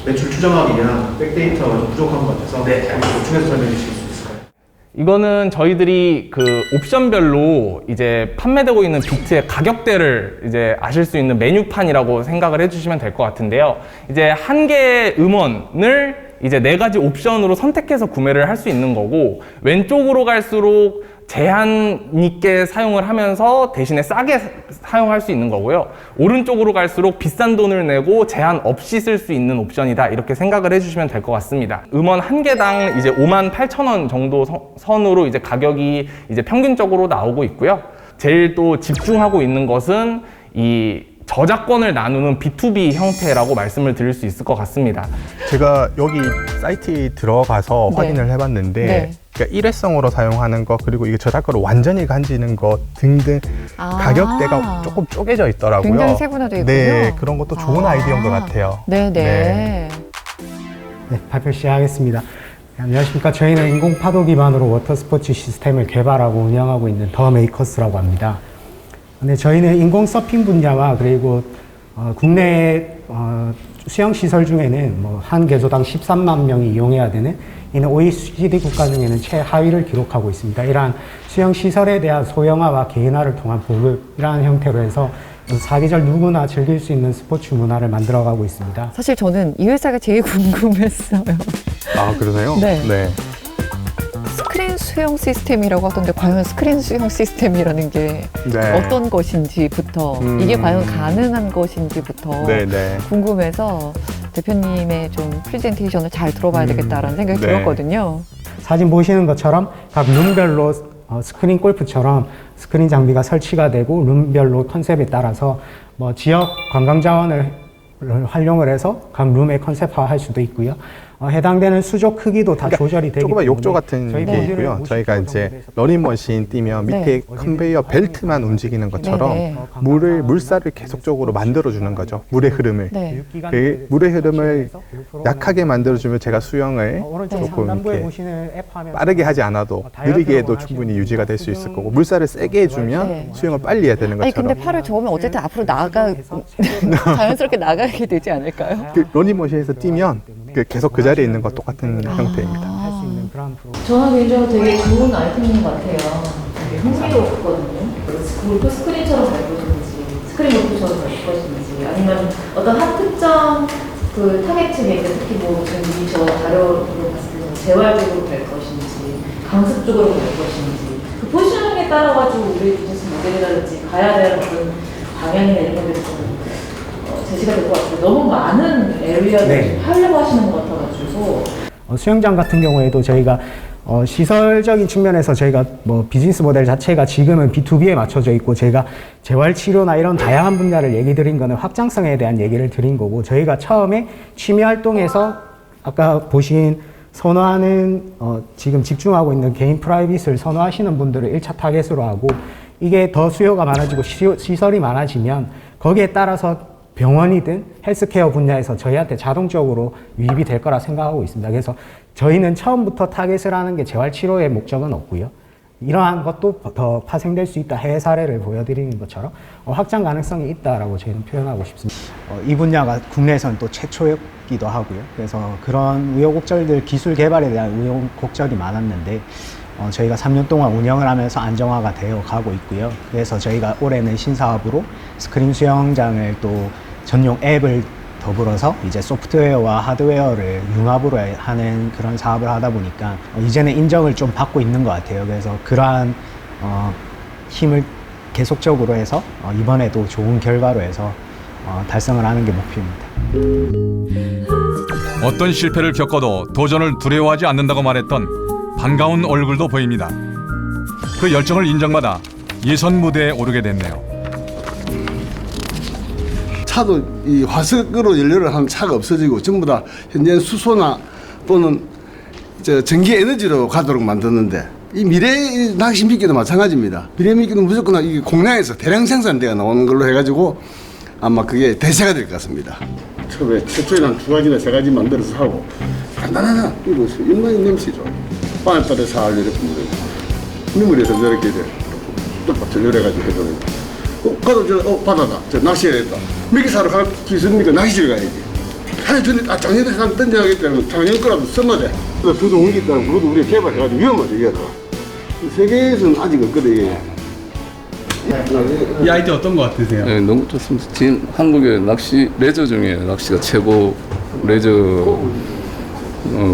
[SPEAKER 1] 매출 추정하기 위한 백데이터가 좀 부족한 것 같아서 보충해서 설명해 주실 수 있을까요?
[SPEAKER 23] 이거는 저희들이 그 옵션별로 이제 판매되고 있는 비트의 가격대를 이제 아실 수 있는 메뉴판이라고 생각을 해주시면 될 것 같은데요. 이제 한 개의 음원을 이제 4가지 옵션으로 선택해서 구매를 할 수 있는 거고 왼쪽으로 갈수록 제한 있게 사용을 하면서 대신에 싸게 사용할 수 있는 거고요. 오른쪽으로 갈수록 비싼 돈을 내고 제한 없이 쓸 수 있는 옵션이다 이렇게 생각을 해주시면 될 것 같습니다. 음원 한 개당 이제 58,000원 정도 선으로 이제 가격이 이제 평균적으로 나오고 있고요. 제일 또 집중하고 있는 것은 이 저작권을 나누는 B2B 형태라고 말씀을 드릴 수 있을 것 같습니다.
[SPEAKER 22] 제가 여기 사이트에 들어가서 확인을 해봤는데 그러니까 일회성으로 사용하는 거 그리고 이게 저작권을 완전히 간지는 것 등등 가격대가 조금 쪼개져 있더라고요.
[SPEAKER 21] 굉장히 세분화되어 있군요.
[SPEAKER 22] 네, 그런 것도 좋은 아이디어인 것 같아요.
[SPEAKER 21] 네네.
[SPEAKER 5] 네, 발표 시작하겠습니다. 안녕하십니까. 저희는 인공 파도 기반으로 워터 스포츠 시스템을 개발하고 운영하고 있는 더 메이커스라고 합니다. 네, 저희는 인공 서핑 분야와 그리고 국내 수영 시설 중에는 한 개소당 13만 명이 이용해야 되는 이는 OECD 국가 중에는 최하위를 기록하고 있습니다. 이러한 수영 시설에 대한 소형화와 개인화를 통한 보급 이러한 형태로 해서 사계절 누구나 즐길 수 있는 스포츠 문화를 만들어가고 있습니다.
[SPEAKER 21] 사실 저는 이 회사가 제일 궁금했어요.
[SPEAKER 22] 아, 그러세요?
[SPEAKER 21] 네. 스크린 수영 시스템이라고 하던데 과연 스크린 수영 시스템이라는 게 어떤 것인지부터 이게 과연 가능한 것인지부터 궁금해서 대표님의 좀 프레젠테이션을 잘 들어봐야 되겠다라는 생각이 들었거든요.
[SPEAKER 5] 사진 보시는 것처럼 각 룸별로 스크린 골프처럼 스크린 장비가 설치가 되고 룸별로 컨셉에 따라서 지역 관광 자원을 활용을 해서 각 룸에 컨셉화할 수도 있고요. 해당되는 수조 크기도 다 조절이 되기 때문에
[SPEAKER 22] 조그만 욕조 같은
[SPEAKER 5] 저희
[SPEAKER 22] 게
[SPEAKER 5] 모듈을
[SPEAKER 22] 있고요.
[SPEAKER 5] 보실
[SPEAKER 22] 저희가
[SPEAKER 5] 거
[SPEAKER 22] 이제
[SPEAKER 5] 정도에서
[SPEAKER 22] 러닝머신 뛰면 밑에
[SPEAKER 5] 네.
[SPEAKER 22] 컨베이어 벨트만 움직이는 것처럼
[SPEAKER 5] 네.
[SPEAKER 22] 물살을 계속적으로 만들어주는 거죠. 물의 흐름을.
[SPEAKER 5] 네.
[SPEAKER 22] 그 물의 흐름을 약하게 만들어주면 제가 수영을
[SPEAKER 5] 오른쪽
[SPEAKER 22] 조금
[SPEAKER 5] 상단부에
[SPEAKER 22] 이렇게
[SPEAKER 5] 보시는 앱 화면
[SPEAKER 22] 빠르게 하지 않아도 느리게 해도 충분히 유지가 될 수 있을 거고 물살을 세게 해주면
[SPEAKER 21] 네.
[SPEAKER 22] 수영을 빨리 해야 되는
[SPEAKER 21] 아니
[SPEAKER 22] 것처럼
[SPEAKER 21] 근데 팔을 저으면 어쨌든 앞으로 자연스럽게 나가게 되지 않을까요?
[SPEAKER 22] 그 러닝머신에서 뛰면 계속 그 자리에 있는 것 똑같은 형태입니다.
[SPEAKER 7] 저는 개인적으로 되게 좋은 아이템인 것 같아요. 되게 흥미롭거든요. 골프 스크린처럼 갈 것인지, 스크린 골프처럼 갈 것인지, 아니면 어떤 한 특정 그 타겟 측에 특히 뭐 지금 저 자료로 봤을 때 재활적으로 갈 것인지, 강습 쪽으로 갈 것인지, 그 포지셔닝에 따라 가지고 우리 비즈니스 모델이라든지 가야 될 어떤 방향이나 이런 것들이 좀 제시가 될 것 같아요. 너무 많은 에리어를
[SPEAKER 5] 네.
[SPEAKER 7] 하려고 하시는 것 같아가지고.
[SPEAKER 5] 수영장 같은 경우에도 저희가 시설적인 측면에서 저희가 뭐 비즈니스 모델 자체가 지금은 B2B에 맞춰져 있고 제가 재활치료나 이런 다양한 분야를 얘기 드린 거는 확장성에 대한 얘기를 드린 거고 저희가 처음에 취미 활동에서 아까 보신 선호하는 지금 집중하고 있는 개인 프라이빗을 선호하시는 분들을 1차 타겟으로 하고 이게 더 수요가 많아지고 시설이 많아지면 거기에 따라서 병원이든 헬스케어 분야에서 저희한테 자동적으로 유입이 될 거라 생각하고 있습니다. 그래서 저희는 처음부터 타겟을 하는 게 재활치료의 목적은 없고요. 이러한 것도 더 파생될 수 있다. 해외 사례를 보여드리는 것처럼 확장 가능성이 있다라고 저희는 표현하고 싶습니다. 이 분야가 국내에서는 또 최초였기도 하고요. 그래서 그런 우여곡절들, 기술 개발에 대한 우여곡절이 많았는데 저희가 3년 동안 운영을 하면서 안정화가 되어 가고 있고요. 그래서 저희가 올해는 신사업으로 스크린 수영장을 또 전용 앱을 더불어서 이제 소프트웨어와 하드웨어를 융합으로 하는 그런 사업을 하다 보니까 이제는 인정을 좀 받고 있는 것 같아요. 그래서 그러한 힘을 계속적으로 해서 이번에도 좋은 결과로 해서 달성을 하는 게 목표입니다.
[SPEAKER 2] 어떤 실패를 겪어도 도전을 두려워하지 않는다고 말했던 반가운 얼굴도 보입니다. 그 열정을 인정받아 예선 무대에 오르게 됐네요.
[SPEAKER 11] 차도 이 화석으로 연료를 하는 차가 없어지고 전부 다 현재 수소나 또는 전기 에너지로 가도록 만드는데 이 미래 낚시 미끼도 마찬가지입니다. 미래 미끼는 무조건 이 공장에서 대량 생산되어 나오는 걸로 해가지고 아마 그게 대세가 될 것 같습니다. 처음에 최초에 한 2가지나 3가지 만들어서 하고 간단하다 이거 인간의 냄새죠. 빵에따라 살 이렇게 민물에서 이렇게 또 전열해가지고 해보는. 가도 바다다. 낚시해야 된다. 미끼 사러 갈 기술이니까 낚시를 가야지. 하루 전에 작년에 사람 던져야겠다는 작년 거라도 써야 돼. 부도 옮기다는 그것도 우리가 개발해가지고 위험하죠, 이게. 세계에서는 아직 없거든, 이게.
[SPEAKER 8] 이 아이디어 어떤 거 같으세요?
[SPEAKER 10] 네, 너무 좋습니다. 지금 한국의 낚시 레저 중에 낚시가 최고 레저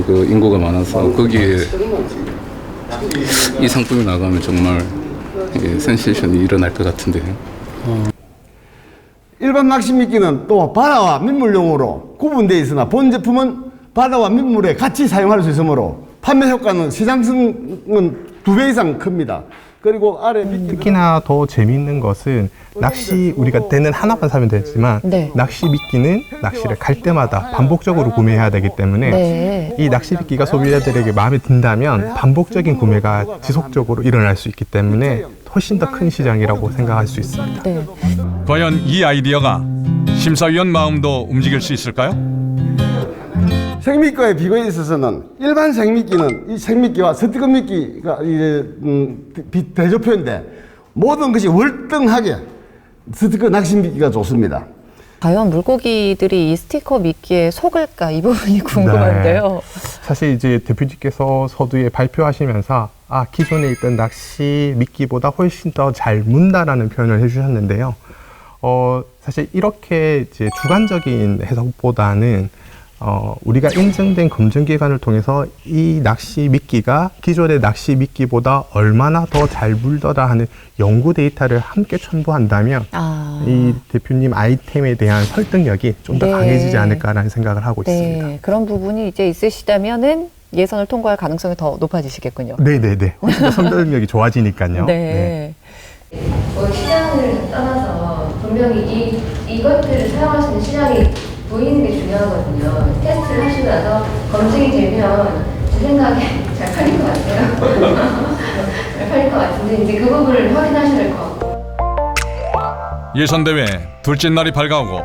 [SPEAKER 10] 그 인구가 많아서 거기에 이 상품이 나가면 정말 센세이션이 일어날 것 같은데요.
[SPEAKER 11] 일반 낚시 미끼는 또 바다와 민물용으로 구분되어 있으나 본 제품은 바다와 민물에 같이 사용할 수 있으므로 판매 효과는 시장성은 2배 이상 큽니다. 그리고 아래
[SPEAKER 22] 특히나 더 재미있는 것은 낚시 우리가 때는 하나만 사면 되지만
[SPEAKER 21] 네.
[SPEAKER 22] 낚시 미끼는 낚시를 갈 때마다 반복적으로 구매해야 되기 때문에
[SPEAKER 21] 네.
[SPEAKER 22] 이 낚시 미끼가 소비자들에게 마음에 든다면 반복적인 구매가 지속적으로 일어날 수 있기 때문에 훨씬 더 큰 시장이라고 생각할 수 있습니다.
[SPEAKER 21] 네.
[SPEAKER 2] 과연 이 아이디어가 심사위원 마음도 움직일 수 있을까요?
[SPEAKER 11] 생미끼와의 비교에 있어서는 일반 생미끼는 이 생미끼와 스티커 미끼가 이제 대조표인데 모든 것이 월등하게 스티커 낚시 미끼가 좋습니다.
[SPEAKER 21] 과연 물고기들이 이 스티커 미끼에 속을까 이 부분이 궁금한데요.
[SPEAKER 22] 네. 사실 이제 대표님께서 서두에 발표하시면서 기존에 있던 낚시 미끼보다 훨씬 더 잘 문다라는 표현을 해주셨는데요. 사실 이렇게 이제 주관적인 해석보다는 우리가 인증된 검증기관을 통해서 이 낚시 미끼가 기존의 낚시 미끼보다 얼마나 더 잘 물더라 하는 연구 데이터를 함께 첨부한다면 이 대표님 아이템에 대한 설득력이 좀 더
[SPEAKER 21] 네.
[SPEAKER 22] 강해지지 않을까라는 생각을 하고 있습니다.
[SPEAKER 21] 네, 그런 부분이 이제 있으시다면은 예선을 통과할 가능성이 더 높아지시겠군요.
[SPEAKER 22] 네네네. 훨씬 더 선별력이 좋아지니까요.
[SPEAKER 21] 네.
[SPEAKER 7] 시장을 떠나서 분명히 이것들을 사용하시는 시장이 보이는 게 중요하거든요. 테스트를 하시고 나서 검증이 되면 제 생각에 잘 팔릴 것 같아요. 잘 팔릴 것 같은데 이제 그 부분을 확인하셔야 될 것 같고.
[SPEAKER 2] 예선대회 둘째 날이 밝아오고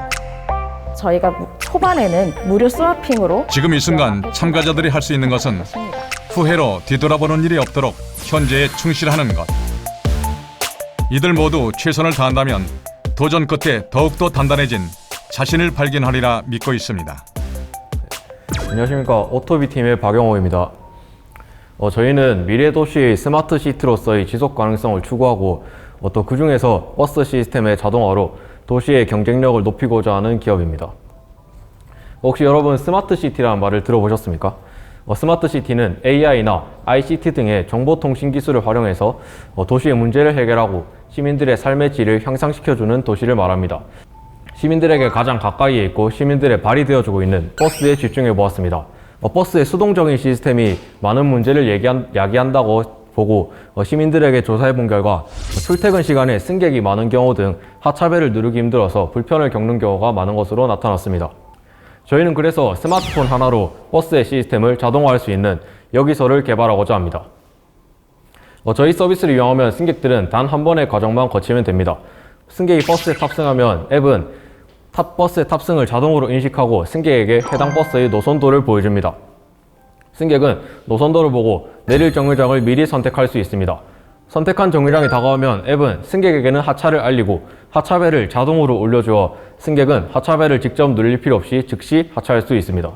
[SPEAKER 8] 저희가 초반에는 무료 스와핑으로
[SPEAKER 2] 지금 이 순간 참가자들이 할 수 있는 것은 후회로 뒤돌아보는 일이 없도록 현재에 충실하는 것. 이들 모두 최선을 다한다면 도전 끝에 더욱더 단단해진 자신을 발견하리라 믿고 있습니다.
[SPEAKER 12] 안녕하십니까. 오토비팀의 박영호입니다. 저희는 미래 도시의 스마트 시티로서의 지속 가능성을 추구하고 또 그 중에서 버스 시스템의 자동화로 도시의 경쟁력을 높이고자 하는 기업입니다. 혹시 여러분 스마트 시티라는 말을 들어보셨습니까? 스마트 시티는 AI나 ICT 등의 정보통신 기술을 활용해서 도시의 문제를 해결하고 시민들의 삶의 질을 향상시켜주는 도시를 말합니다. 시민들에게 가장 가까이에 있고 시민들의 발이 되어주고 있는 버스에 집중해 보았습니다. 버스의 수동적인 시스템이 많은 문제를 야기한다고 보고 시민들에게 조사해 본 결과 출퇴근 시간에 승객이 많은 경우 등 하차배를 누르기 힘들어서 불편을 겪는 경우가 많은 것으로 나타났습니다. 저희는 그래서 스마트폰 하나로 버스의 시스템을 자동화할 수 있는 여기서를 개발하고자 합니다. 저희 서비스를 이용하면 승객들은 단 한 번의 과정만 거치면 됩니다. 승객이 버스에 탑승하면 앱은 버스의 탑승을 자동으로 인식하고 승객에게 해당 버스의 노선도를 보여줍니다. 승객은 노선도를 보고 내릴 정류장을 미리 선택할 수 있습니다. 선택한 정류장이 다가오면 앱은 승객에게는 하차를 알리고 하차벨을 자동으로 올려주어 승객은 하차벨을 직접 누릴 필요 없이 즉시 하차할 수 있습니다.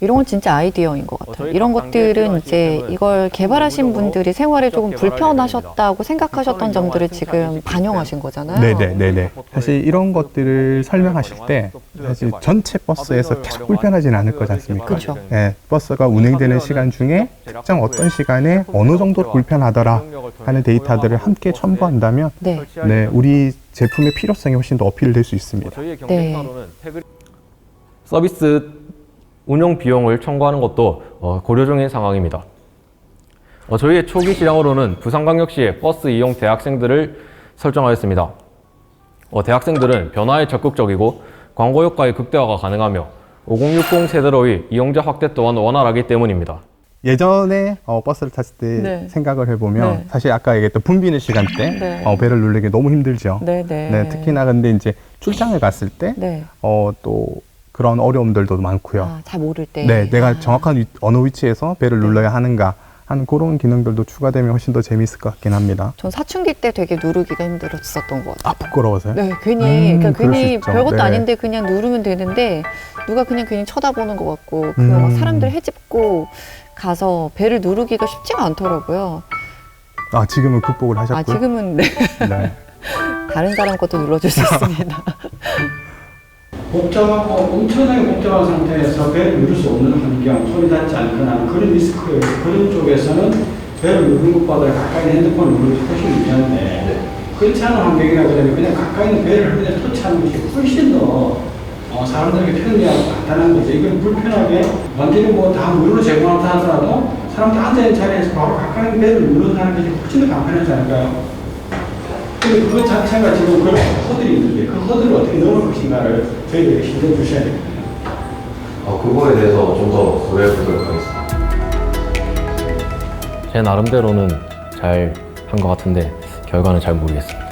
[SPEAKER 21] 이런 건 진짜 아이디어인 것 같아요. 이런 것들은 이제 이걸 개발하신 분들이 생활에 조금 불편하셨다고 생각하셨던 점들을 지금 반영하신 거잖아요.
[SPEAKER 22] 네네. 사실 이런 것들을 설명하실 때 사실 전체 버스에서 계속 불편하지는 않을 거지 않습니까?
[SPEAKER 21] 그렇죠.
[SPEAKER 22] 네, 버스가 운행되는 시간 중에 특정 어떤 시간에 어느 정도 불편하더라 하는 데이터들을 함께 첨부한다면 네, 우리 제품의 필요성이 훨씬 더 어필될 수 있습니다.
[SPEAKER 21] 네.
[SPEAKER 12] 서비스 운영 비용을 청구하는 것도 고려 중인 상황입니다. 저희의 초기 시장으로는 부산광역시의 버스 이용 대학생들을 설정하였습니다. 대학생들은 변화에 적극적이고 광고 효과의 극대화가 가능하며 5060 세대로의 이용자 확대 또한 원활하기 때문입니다.
[SPEAKER 22] 예전에 버스를 tas을 때 생각을 해보면 사실 아까 얘기했던 붐비는 시간대 배를 누르기 너무 힘들죠. 네, 특히나 근데 이제 출장을 갔을 때 또 그런 어려움들도 많고요.
[SPEAKER 21] 잘 모를 때.
[SPEAKER 22] 네, 내가 정확한 어느 위치에서 배를 눌러야 하는가 하는 그런 기능들도 추가되면 훨씬 더 재미있을 것 같긴 합니다.
[SPEAKER 21] 전 사춘기 때 되게 누르기가 힘들었었던 것 같아요.
[SPEAKER 22] 부끄러워서요?
[SPEAKER 21] 네, 괜히 별것도 아닌데 그냥 누르면 되는데 누가 그냥 괜히 쳐다보는 것 같고 막 사람들 헤집고 가서 배를 누르기가 쉽지가 않더라고요.
[SPEAKER 22] 지금은 극복을 하셨고요?
[SPEAKER 21] 지금은 네. 다른 사람 것도 눌러줄 수 있습니다.
[SPEAKER 13] 복잡하고 엄청나게 복잡한 상태에서 배를 누를 수 없는 환경, 손이 닿지 않거나 그런 리스크, 그런 쪽에서는 배를 누르는 것보다 가까이 있는 핸드폰을 누르는 것이 훨씬 유리한데 그렇지 않은 환경이라 그냥 가까이 있는 배를 그냥 터치하는 것이 훨씬 더 사람들에게 편리하고 간단한 거죠. 이건 불편하게 완전히 다 무료로 제공한다 하더라도 사람들 앉아있는 자리에서 바로 가까이 있는 배를 누르는 것이 훨씬 더 간편하지 않을까요? 근데 그것 자체가 지금 그런 허들이 있는데 그 허들을 어떻게 넘을 것인가를 저희들에게 신경 주셔야 됩니다.
[SPEAKER 12] 그거에 대해서 좀 더 고려해보도록 하겠습니다. 제 나름대로는 잘 한 것 같은데 결과는 잘 모르겠습니다.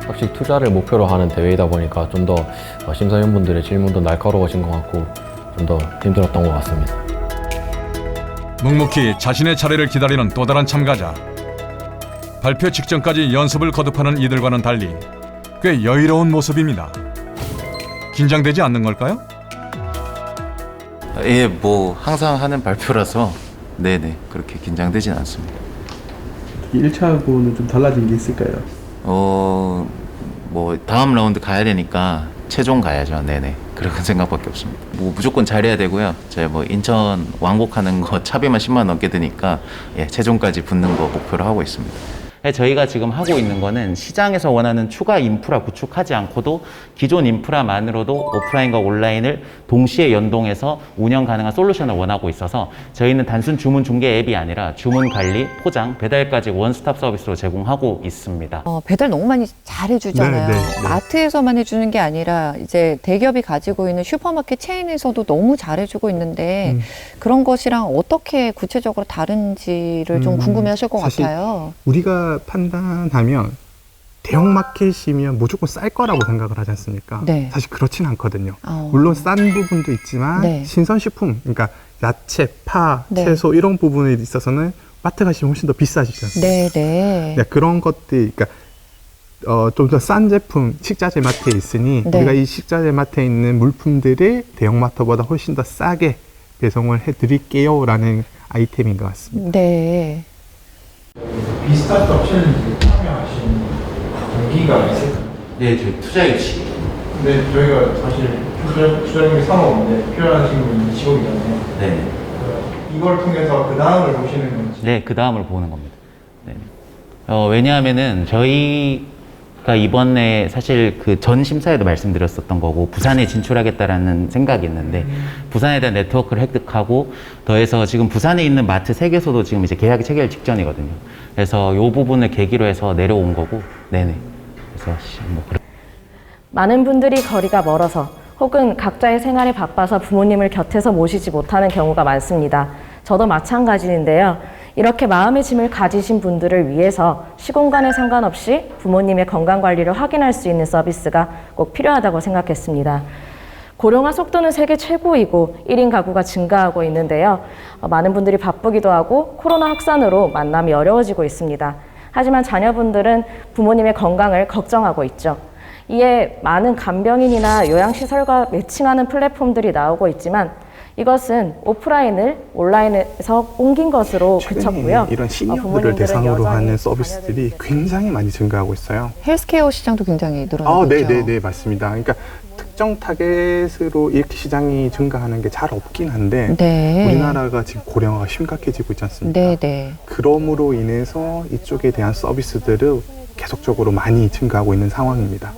[SPEAKER 12] 확실히 투자를 목표로 하는 대회이다 보니까 좀 더 심사위원분들의 질문도 날카로워진 것 같고 좀 더 힘들었던 것 같습니다.
[SPEAKER 2] 묵묵히 자신의 차례를 기다리는 또 다른 참가자. 발표 직전까지 연습을 거듭하는 이들과는 달리 꽤 여유로운 모습입니다. 긴장되지 않는 걸까요?
[SPEAKER 24] 예, 항상 하는 발표라서 네네 그렇게 긴장되진 않습니다.
[SPEAKER 25] 1차하고는 좀 달라진 게 있을까요?
[SPEAKER 24] 다음 라운드 가야 되니까 최종 가야죠. 네네 그런 생각밖에 없습니다. 무조건 잘해야 되고요. 제가 인천 왕복하는 거 차비만 10만 원 넘게 드니까 최종까지 붙는 거 목표로 하고 있습니다. 저희가 지금 하고 있는 거는 시장에서 원하는 추가 인프라 구축하지 않고도 기존 인프라만으로도 오프라인과 온라인을 동시에 연동해서 운영 가능한 솔루션을 원하고 있어서 저희는 단순 주문 중개 앱이 아니라 주문 관리, 포장, 배달까지 원스톱 서비스로 제공하고 있습니다.
[SPEAKER 21] 배달 너무 많이 잘해주잖아요. 마트에서만 해주는 게 아니라 이제 대기업이 가지고 있는 슈퍼마켓 체인에서도 너무 잘해주고 있는데 그런 것이랑 어떻게 구체적으로 다른지를 좀 궁금해하실 것 같아요.
[SPEAKER 22] 우리가 판단하면 대형 마켓이면 무조건 쌀 거라고 생각을 하지 않습니까?
[SPEAKER 21] 네.
[SPEAKER 22] 사실 그렇진 않거든요. 물론 싼 부분도 있지만
[SPEAKER 21] 네.
[SPEAKER 22] 신선식품, 그러니까 야채, 파,
[SPEAKER 21] 네.
[SPEAKER 22] 채소 이런 부분에 있어서는 마트 가시면 훨씬 더 비싸지지 않습니까?
[SPEAKER 21] 네.
[SPEAKER 22] 그런 것들, 그러니까 좀 더 싼 제품, 식자재 마트에 있으니
[SPEAKER 21] 네.
[SPEAKER 22] 우리가 이 식자재 마트에 있는 물품들을 대형 마트보다 훨씬 더 싸게 배송을 해드릴게요 라는 아이템인 것 같습니다.
[SPEAKER 21] 네.
[SPEAKER 1] 비스타트업 챌린지 참여하신 동기가 있을까요?
[SPEAKER 24] 네, 저희 투자 유치.
[SPEAKER 1] 근데 저희가 사실 투자용이 산업인데 필요하신 분이 직업이잖아요.
[SPEAKER 24] 네.
[SPEAKER 1] 이걸 통해서 그 다음을 보시는 건지.
[SPEAKER 24] 네, 그 다음을 보는 겁니다. 네. 왜냐하면은 저희가 이번에 사실 그 전 심사에도 말씀드렸었던 거고 부산에 진출하겠다라는 생각이 있는데 부산에 대한 네트워크를 획득하고 더해서 지금 부산에 있는 마트 3개소도 지금 이제 계약이 체결 직전이거든요. 그래서 이 부분을 계기로 해서 내려온 거고, 네네. 그래서 뭐
[SPEAKER 8] 많은 분들이 거리가 멀어서 혹은 각자의 생활이 바빠서 부모님을 곁에서 모시지 못하는 경우가 많습니다. 저도 마찬가지인데요. 이렇게 마음의 짐을 가지신 분들을 위해서 시공간에 상관없이 부모님의 건강관리를 확인할 수 있는 서비스가 꼭 필요하다고 생각했습니다. 고령화 속도는 세계 최고이고 1인 가구가 증가하고 있는데요. 많은 분들이 바쁘기도 하고 코로나 확산으로 만남이 어려워지고 있습니다. 하지만 자녀분들은 부모님의 건강을 걱정하고 있죠. 이에 많은 간병인이나 요양시설과 매칭하는 플랫폼들이 나오고 있지만 이것은 오프라인을 온라인에서 옮긴 것으로 그쳤고요.
[SPEAKER 22] 이런 시니어들을 대상으로 하는 서비스들이 굉장히 많이 증가하고 있어요.
[SPEAKER 21] 헬스케어 시장도 굉장히 늘어나고 있죠.
[SPEAKER 22] 네, 맞습니다. 그러니까 특정 타겟으로 이렇게 시장이 증가하는 게 잘 없긴 한데
[SPEAKER 21] 네.
[SPEAKER 22] 우리나라가 지금 고령화가 심각해지고 있지 않습니까?
[SPEAKER 21] 네.
[SPEAKER 22] 그럼으로 인해서 이쪽에 대한 서비스들을 계속적으로 많이 증가하고 있는 상황입니다.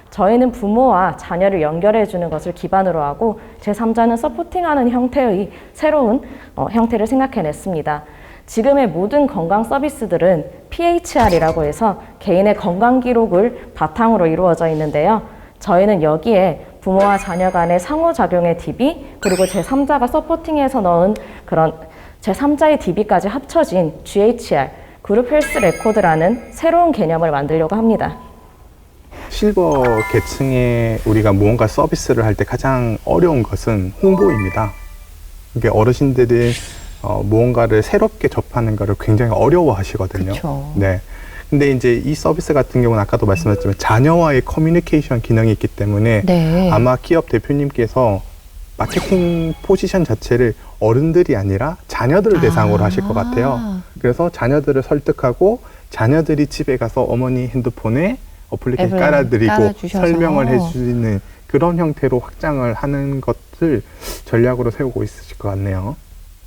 [SPEAKER 8] 저희는 부모와 자녀를 연결해주는 것을 기반으로 하고 제3자는 서포팅하는 형태의 새로운 형태를 생각해냈습니다. 지금의 모든 건강 서비스들은 PHR이라고 해서 개인의 건강 기록을 바탕으로 이루어져 있는데요. 저희는 여기에 부모와 자녀 간의 상호작용의 DB 그리고 제3자가 서포팅해서 넣은 그런 제3자의 DB까지 합쳐진 GHR, 그룹 헬스 레코드라는 새로운 개념을 만들려고 합니다.
[SPEAKER 22] 실버 계층에 우리가 무언가 서비스를 할 때 가장 어려운 것은 홍보입니다. 그러니까 어르신들이 무언가를 새롭게 접하는 것을 굉장히 어려워하시거든요.
[SPEAKER 21] 그쵸.
[SPEAKER 22] 네. 근데 이제 이 서비스 같은 경우는 아까도 말씀드렸지만 자녀와의 커뮤니케이션 기능이 있기 때문에
[SPEAKER 21] 네.
[SPEAKER 22] 아마 기업 대표님께서 마케팅 포지션 자체를 어른들이 아니라 자녀들을 대상으로 하실 것 같아요. 그래서 자녀들을 설득하고 자녀들이 집에 가서 어머니 핸드폰에 어플리케이션 깔아드리고
[SPEAKER 21] 깔아주셔서.
[SPEAKER 22] 설명을 해주는 그런 형태로 확장을 하는 것을 전략으로 세우고 있으실 것 같네요.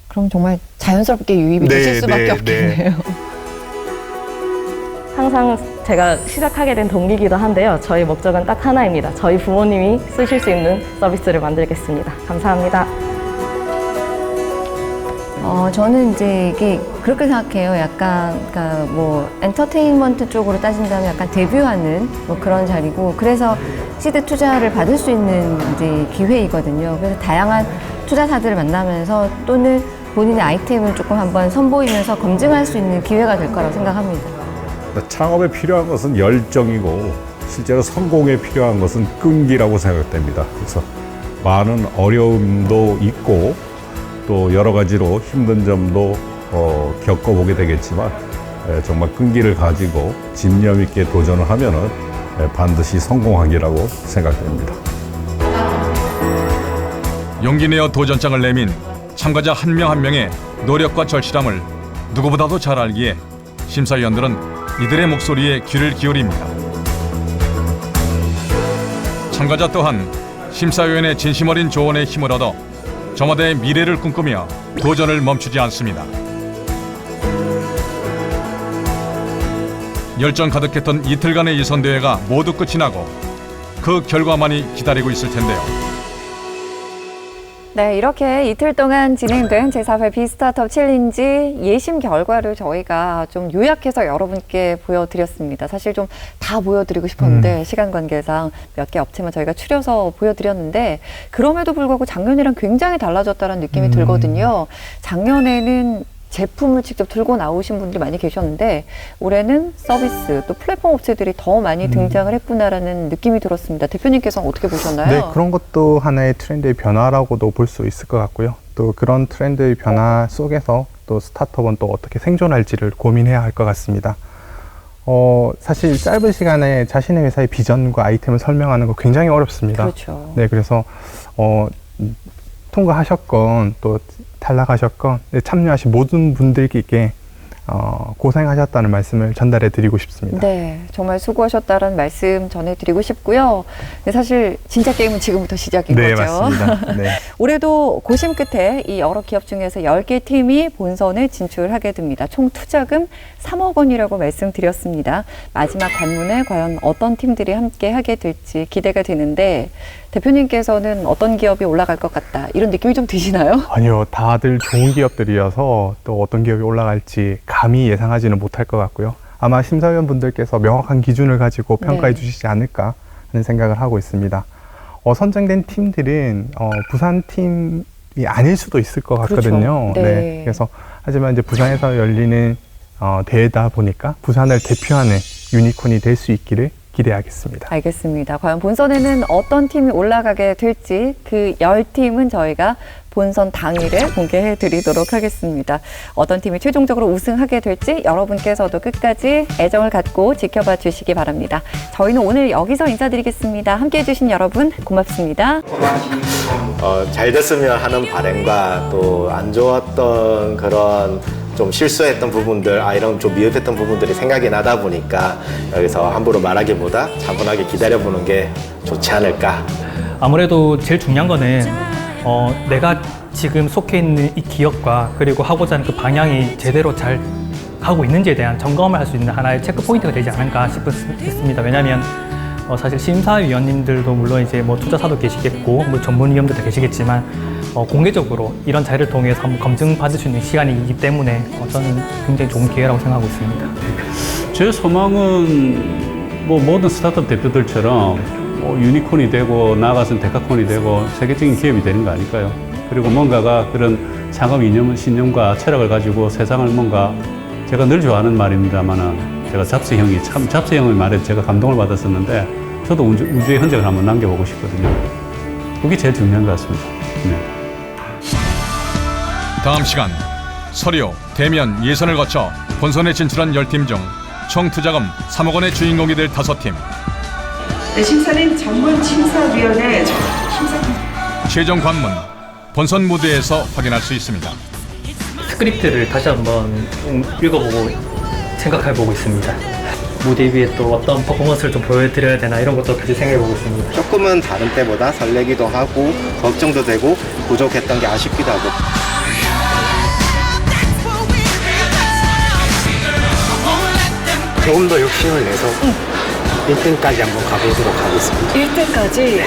[SPEAKER 21] 그럼 정말 자연스럽게 유입이 되실 수밖에 없겠네요.
[SPEAKER 8] 항상 제가 시작하게 된 동기이기도 한데요. 저희 목적은 딱 하나입니다. 저희 부모님이 쓰실 수 있는 서비스를 만들겠습니다. 감사합니다.
[SPEAKER 21] 저는 이제 이게 그렇게 생각해요. 약간, 그러니까 뭐, 엔터테인먼트 쪽으로 따진다면 약간 데뷔하는 뭐 그런 자리고, 그래서 시드 투자를 받을 수 있는 이제 기회이거든요. 그래서 다양한 투자사들을 만나면서 또는 본인의 아이템을 조금 한번 선보이면서 검증할 수 있는 기회가 될 거라고 생각합니다.
[SPEAKER 3] 창업에 필요한 것은 열정이고, 실제로 성공에 필요한 것은 끈기라고 생각됩니다. 그래서 많은 어려움도 있고, 또 여러 가지로 힘든 점도 겪어보게 되겠지만 정말 끈기를 가지고 집념 있게 도전을 하면은 반드시 성공하기라고 생각됩니다.
[SPEAKER 2] 용기 내어 도전장을 내민 참가자 한 명 한 명의 노력과 절실함을 누구보다도 잘 알기에 심사위원들은 이들의 목소리에 귀를 기울입니다. 참가자 또한 심사위원의 진심 어린 조언에 힘을 얻어 저마다의 미래를 꿈꾸며 도전을 멈추지 않습니다. 열정 가득했던 이틀간의 이 선대회가 모두 끝이 나고 그 결과만이 기다리고 있을 텐데요.
[SPEAKER 21] 네, 이렇게 이틀 동안 진행된 제4회 비스타트업 챌린지 예심 결과를 저희가 좀 요약해서 여러분께 보여드렸습니다. 사실 좀 다 보여드리고 싶었는데 시간 관계상 몇 개 업체만 저희가 추려서 보여드렸는데 그럼에도 불구하고 작년이랑 굉장히 달라졌다는 느낌이 들거든요. 작년에는 제품을 직접 들고 나오신 분들이 많이 계셨는데 올해는 서비스 또 플랫폼 업체들이 더 많이 등장을 했구나라는 느낌이 들었습니다. 대표님께서는 어떻게 보셨나요?
[SPEAKER 22] 네, 그런 것도 하나의 트렌드의 변화라고도 볼 수 있을 것 같고요. 또 그런 트렌드의 변화 속에서 또 스타트업은 또 어떻게 생존할지를 고민해야 할 것 같습니다. 사실 짧은 시간에 자신의 회사의 비전과 아이템을 설명하는 거 굉장히 어렵습니다.
[SPEAKER 21] 그렇죠.
[SPEAKER 22] 네, 그래서 통과하셨건 또 탈락하셨건 참여하신 모든 분들께 고생하셨다는 말씀을 전달해 드리고 싶습니다.
[SPEAKER 21] 네, 정말 수고하셨다는 말씀 전해드리고 싶고요. 네, 사실 진짜 게임은 지금부터 시작인
[SPEAKER 22] 네,
[SPEAKER 21] 거죠.
[SPEAKER 22] 맞습니다. 네.
[SPEAKER 21] 올해도 고심 끝에 이 여러 기업 중에서 10개 팀이 본선에 진출하게 됩니다. 총 투자금 3억 원이라고 말씀드렸습니다. 마지막 관문에 과연 어떤 팀들이 함께 하게 될지 기대가 되는데 대표님께서는 어떤 기업이 올라갈 것 같다 이런 느낌이 좀 드시나요?
[SPEAKER 22] 아니요, 다들 좋은 기업들이어서 또 어떤 기업이 올라갈지 감히 예상하지는 못할 것 같고요. 아마 심사위원분들께서 명확한 기준을 가지고 평가해 주시지 않을까 하는 생각을 하고 있습니다. 선정된 팀들은 부산 팀이 아닐 수도 있을 것 같거든요.
[SPEAKER 21] 그렇죠. 네.
[SPEAKER 22] 그래서 하지만 이제 부산에서 열리는 대회다 보니까 부산을 대표하는 유니콘이 될 수 있기를 기대하겠습니다.
[SPEAKER 21] 알겠습니다. 과연 본선에는 어떤 팀이 올라가게 될지 그 10팀은 저희가 본선 당일에 공개해 드리도록 하겠습니다. 어떤 팀이 최종적으로 우승하게 될지 여러분께서도 끝까지 애정을 갖고 지켜봐 주시기 바랍니다. 저희는 오늘 여기서 인사드리겠습니다. 함께해 주신 여러분 고맙습니다.
[SPEAKER 6] 잘 됐으면 하는 바람과 또 안 좋았던 그런 좀 실수했던 부분들, 이런 좀 미흡했던 부분들이 생각이 나다 보니까 여기서 함부로 말하기보다 차분하게 기다려보는 게 좋지 않을까.
[SPEAKER 9] 아무래도 제일 중요한 거는 내가 지금 속해 있는 이 기업과 그리고 하고자 하는 그 방향이 제대로 잘 가고 있는지에 대한 점검을 할 수 있는 하나의 체크 포인트가 되지 않을까 싶습니다. 왜냐하면 사실 심사위원님들도 물론 이제 뭐 투자사도 계시겠고 뭐 전문위원들도 계시겠지만 공개적으로 이런 자리를 통해서 한번 검증받을 수 있는 시간이기 때문에 저는 굉장히 좋은 기회라고 생각하고 있습니다.
[SPEAKER 14] 제 소망은 뭐 모든 스타트업 대표들처럼 유니콘이 되고 나아가서는 데카콘이 되고 세계적인 기업이 되는 거 아닐까요? 그리고 뭔가가 그런 창업 이념, 신념과 철학을 가지고 세상을 뭔가 제가 늘 좋아하는 말입니다만은 제가 잡스형이 참 잡스형의 말에 제가 감동을 받았었는데 저도 우주의 흔적을 한번 남겨보고 싶거든요. 그게 제일 중요한 것 같습니다. 네.
[SPEAKER 2] 다음 시간 서류, 대면, 예선을 거쳐 본선에 진출한 10팀 중 총 투자금 3억 원의 주인공이 될 5팀.
[SPEAKER 15] 네, 심사는 전문 심사위원회
[SPEAKER 2] 최종 관문 본선 무대에서 확인할 수 있습니다.
[SPEAKER 9] 스크립트를 다시 한번 읽어보고 생각해보고 있습니다. 무대 위에 또 어떤 퍼포먼스를 좀 보여드려야 되나 이런 것도 같이 생각해보고 있습니다.
[SPEAKER 6] 조금은 다른 때보다 설레기도 하고 걱정도 되고 부족했던 게 아쉽기도 하고.
[SPEAKER 16] 조금 더 욕심을 내서 1등까지 한번 가보도록 하겠습니다.
[SPEAKER 15] 1등까지?